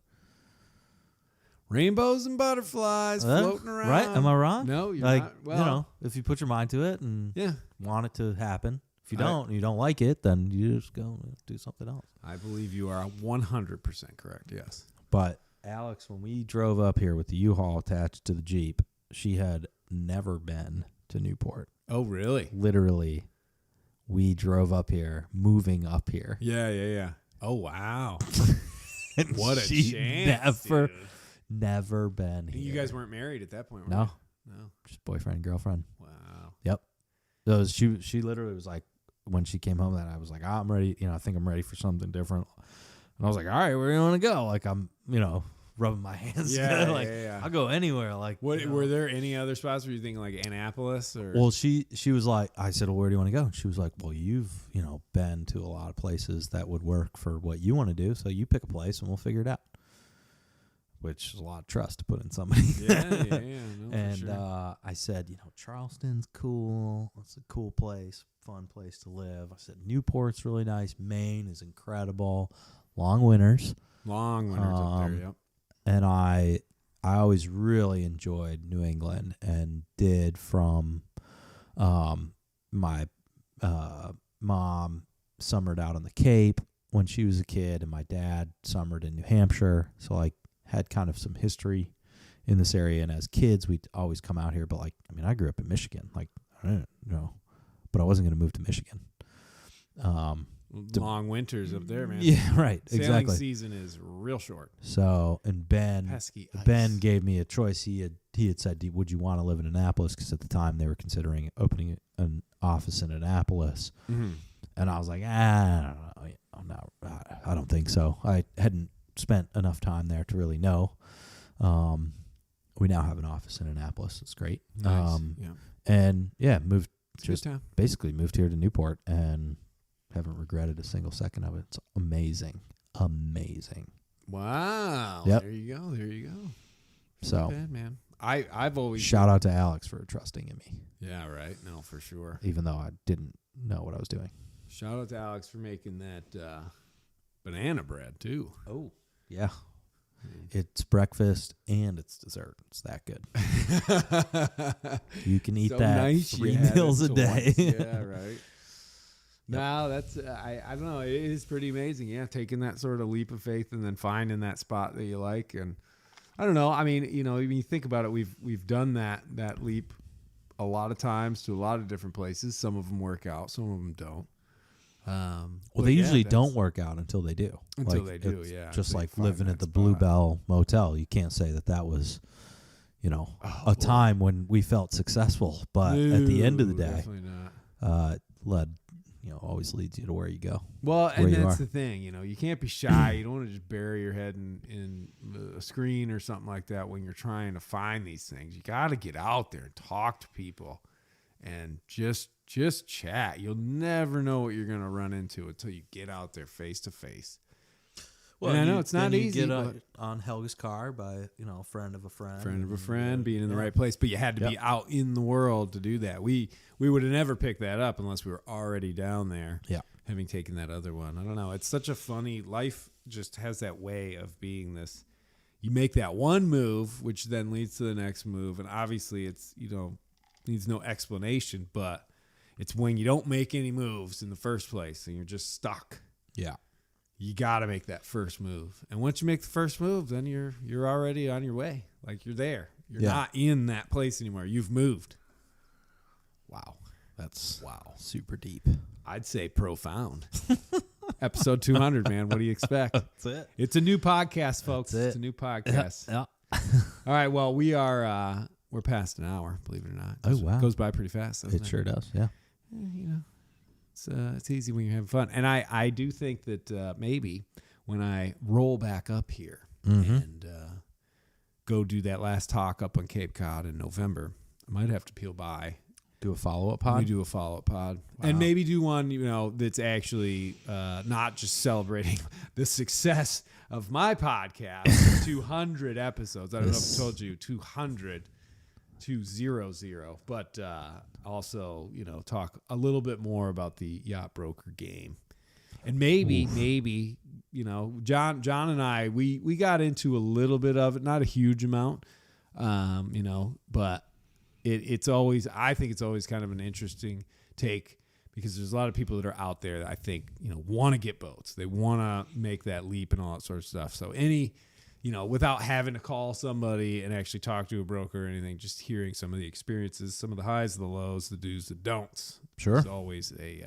Rainbows and butterflies floating around. Right? Am I wrong? No, you're like, not. Well, if you put your mind to it and yeah, want it to happen. If you don't, and you don't like it, then you just go do something else. I believe you are 100% correct. Yes. But Alex, when we drove up here with the U-Haul attached to the Jeep, she had never been to Newport. Oh, really? Literally, we drove up here, moving up here. Yeah. Oh, wow. And What a she chance, never been here. You guys weren't married at that point, were No. you? No. Just boyfriend and girlfriend. Wow. Yep. So she literally was like, when she came home, that I was like, I'm ready. I think I'm ready for something different. And I was like, all right, where do you want to go? Like I'm, rubbing my hands. Yeah, like yeah. I'll go anywhere. Like What were there any other spots where you thinking like Annapolis or? Well, she was like, I said, well, where do you want to go? And she was like, well, you've been to a lot of places that would work for what you want to do. So you pick a place and we'll figure it out. Which is a lot of trust to put in somebody. Yeah. No, and for sure. I said, Charleston's cool. It's a cool place, fun place to live. I said Newport's really nice. Maine is incredible. Long winters. Long winters up there. Yep. And I always really enjoyed New England and did from my mom summered out on the Cape when she was a kid, and my dad summered in New Hampshire. So like had kind of some history in this area. And as kids, we'd always come out here. But I grew up in Michigan. Like, I didn't know, but I wasn't going to move to Michigan. Long winters up there, man. Yeah, right. Sailing Exactly. season is real short. So, and Pesky ice. Ben gave me a choice. He had said, would you want to live in Annapolis? Because at the time they were considering opening an office in Annapolis. Mm-hmm. And I was like, I don't know. I don't think so. I hadn't spent enough time there to really know. We now have an office in Annapolis. It's great. Nice. And moved, It's a good time. basically moved here to Newport and haven't regretted a single second of it. It's amazing. Wow. Yep. There you go. So Not bad, man. I've always shout out to Alex for trusting in me, Yeah, right. No, for sure. even though I didn't know what I was doing. Shout out to Alex for making that banana bread too. Oh, yeah. It's breakfast and it's dessert. It's that good. You can eat So that nice 3 you had meals it a day. twice. Yeah, right. No, that's I don't know. It is pretty amazing. Yeah, taking that sort of leap of faith and then finding that spot that you like. And I don't know. I mean, when you think about it, we've done that leap a lot of times to a lot of different places. Some of them work out, some of them don't. Well, they usually don't work out until they do. Until they do, yeah. Just Until you like find living that at the spot. Bluebell Motel. You can't say that was, a time when we felt successful. But at the end of the day, definitely not. always leads you to where you go. Well, where and you that's are. the thing. You can't be shy. You don't want to just bury your head in a screen or something like that when you're trying to find these things. You got to get out there and talk to people and just chat. You'll never know what you're going to run into until you get out there face to face. Well, and I know it's not easy. Get on Helga's car by friend of a friend, being in the right place, but you had to be out in the world to do that. We would have never picked that up unless we were already down there. Yeah, having taken that other one. I don't know. It's such a funny life. Just has that way of being this. You make that one move, which then leads to the next move, and obviously it's needs no explanation, but it's when you don't make any moves in the first place and you're just stuck. Yeah. You got to make that first move. And once you make the first move, then you're already on your way. Like you're there. You're not in that place anymore. You've moved. Wow. That's super deep. I'd say profound. Episode 200, man. What do you expect? That's it. It's a new podcast, folks. It's a new podcast. Yeah. All right. Well, we're past an hour, believe it or not. Oh, wow. It goes by pretty fast, doesn't it? It sure does. Yeah. It's easy when you're having fun. And I do think that maybe when I roll back up here and go do that last talk up on Cape Cod in November, I might have to peel by. Do a follow-up pod? We do a follow-up pod. Wow. And maybe do one, that's actually not just celebrating the success of my podcast, 200 episodes. I don't know if I told you, 200. 200, but also talk a little bit more about the yacht broker game, and maybe John and I we got into a little bit of it, not a huge amount, but it's always, I think it's always kind of an interesting take, because there's a lot of people that are out there that I think want to get boats, they want to make that leap and all that sort of stuff. So without having to call somebody and actually talk to a broker or anything, just hearing some of the experiences, some of the highs, the lows, the do's, the don'ts. Sure. It's always a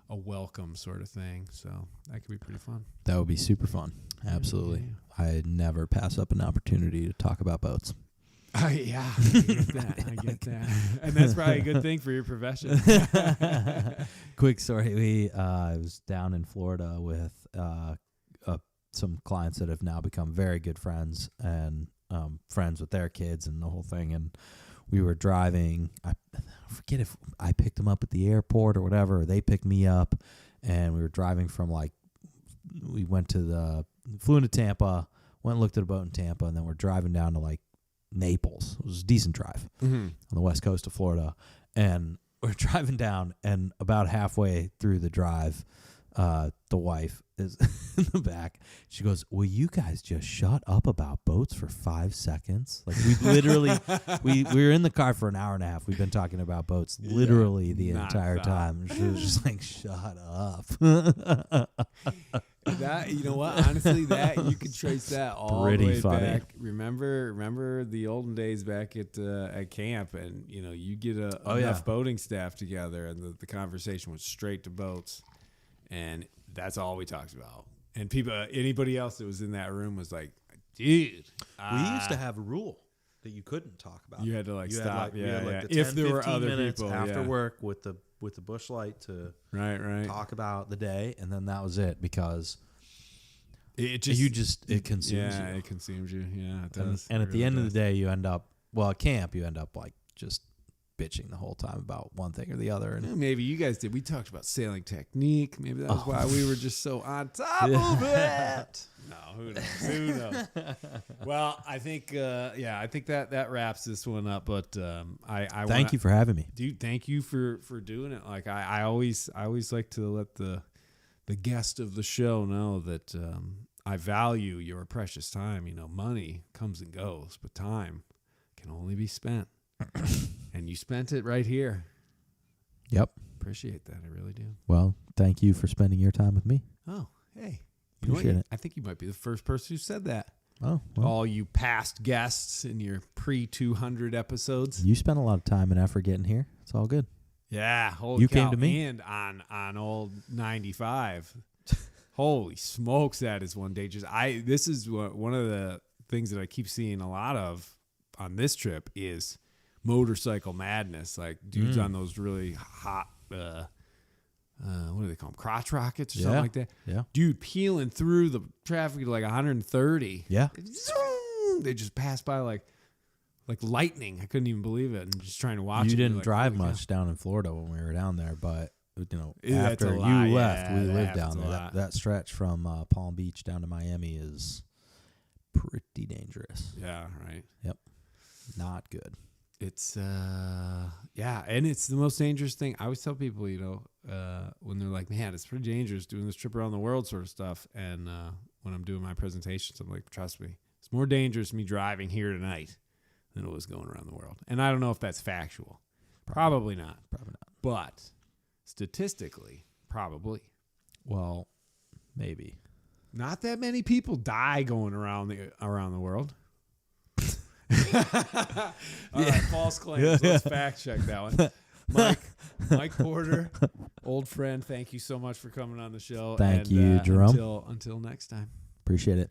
welcome sort of thing. So that could be pretty fun. That would be super fun. Absolutely. Yeah. I never pass up an opportunity to talk about boats. I get that. And that's probably a good thing for your profession. Quick story. I was down in Florida with some clients that have now become very good friends, and friends with their kids and the whole thing. And we were driving. I forget if I picked them up at the airport or whatever, or they picked me up, and we were driving from we flew into Tampa, went and looked at a boat in Tampa, and then we're driving down to Naples. It was a decent drive on the west coast of Florida. And we're driving down, and about halfway through the drive, the wife is in the back. She goes, "Will you guys just shut up about boats for 5 seconds?" We literally, we were in the car for an hour and a half. We've been talking about boats literally the entire time. She was just like, "Shut up." That, honestly, that you could trace that all Pretty the way funny. back. Remember the olden days back at camp, and you get enough boating staff together, and the conversation was straight to boats. And that's all we talked about. And anybody else that was in that room was like, dude. We used to have a rule that you couldn't talk about. You had to stop. We had The if 10, there were 15 other minutes people after work with the bush light to talk about the day, and then that was it, because it consumes you. Yeah, it consumes you. Yeah, it does. And at the end of the day, you end up at camp. You end up just bitching the whole time about one thing or the other. And maybe you guys did. We talked about sailing technique. Maybe that was why we were just so on top of it. No, who knows? Well, I think that wraps this one up. But I thank you for having me, dude. Thank you for doing it. I always like to let the the guest of the show know that I value your precious time. Money comes and goes, but time can only be spent. And you spent it right here. Yep. Appreciate that. I really do. Well, thank you for spending your time with me. Oh, hey. Appreciate it. I think you might be the first person who said that. Oh, To well, all you past guests in your pre-200 episodes. you spent a lot of time and effort getting here. It's all good. Yeah. Holy You cow. came to me. And on old 95. Holy smokes, that is one day. This is one of the things that I keep seeing a lot of on this trip is motorcycle madness. Like dudes on those really hot, what do they call them? Crotch rockets or something like that. Yeah. Dude, peeling through the traffic at like 130. Yeah. Zoom! They just passed by like lightning. I couldn't even believe it. And just trying to watch it. You didn't like, drive holy cow. much down in Florida when we were down there, but Yeah, that's after a you lot. left, Yeah, we that lived happens down a there. lot. That stretch from Palm Beach down to Miami is pretty dangerous. Yeah, right. Yep. Not good. It's and it's the most dangerous thing. I always tell people, when they're like, man, it's pretty dangerous doing this trip around the world sort of stuff. And when I'm doing my presentations, I'm like, trust me, it's more dangerous me driving here tonight than it was going around the world. And I don't know if that's factual. Probably not. Probably not. But statistically, probably. Well, maybe. Not that many people die going around the world. All right, false claims. Let's fact check that one. Mike Porter, old friend, thank you so much for coming on the show. Thank you, Jerome. Until next time. Appreciate it.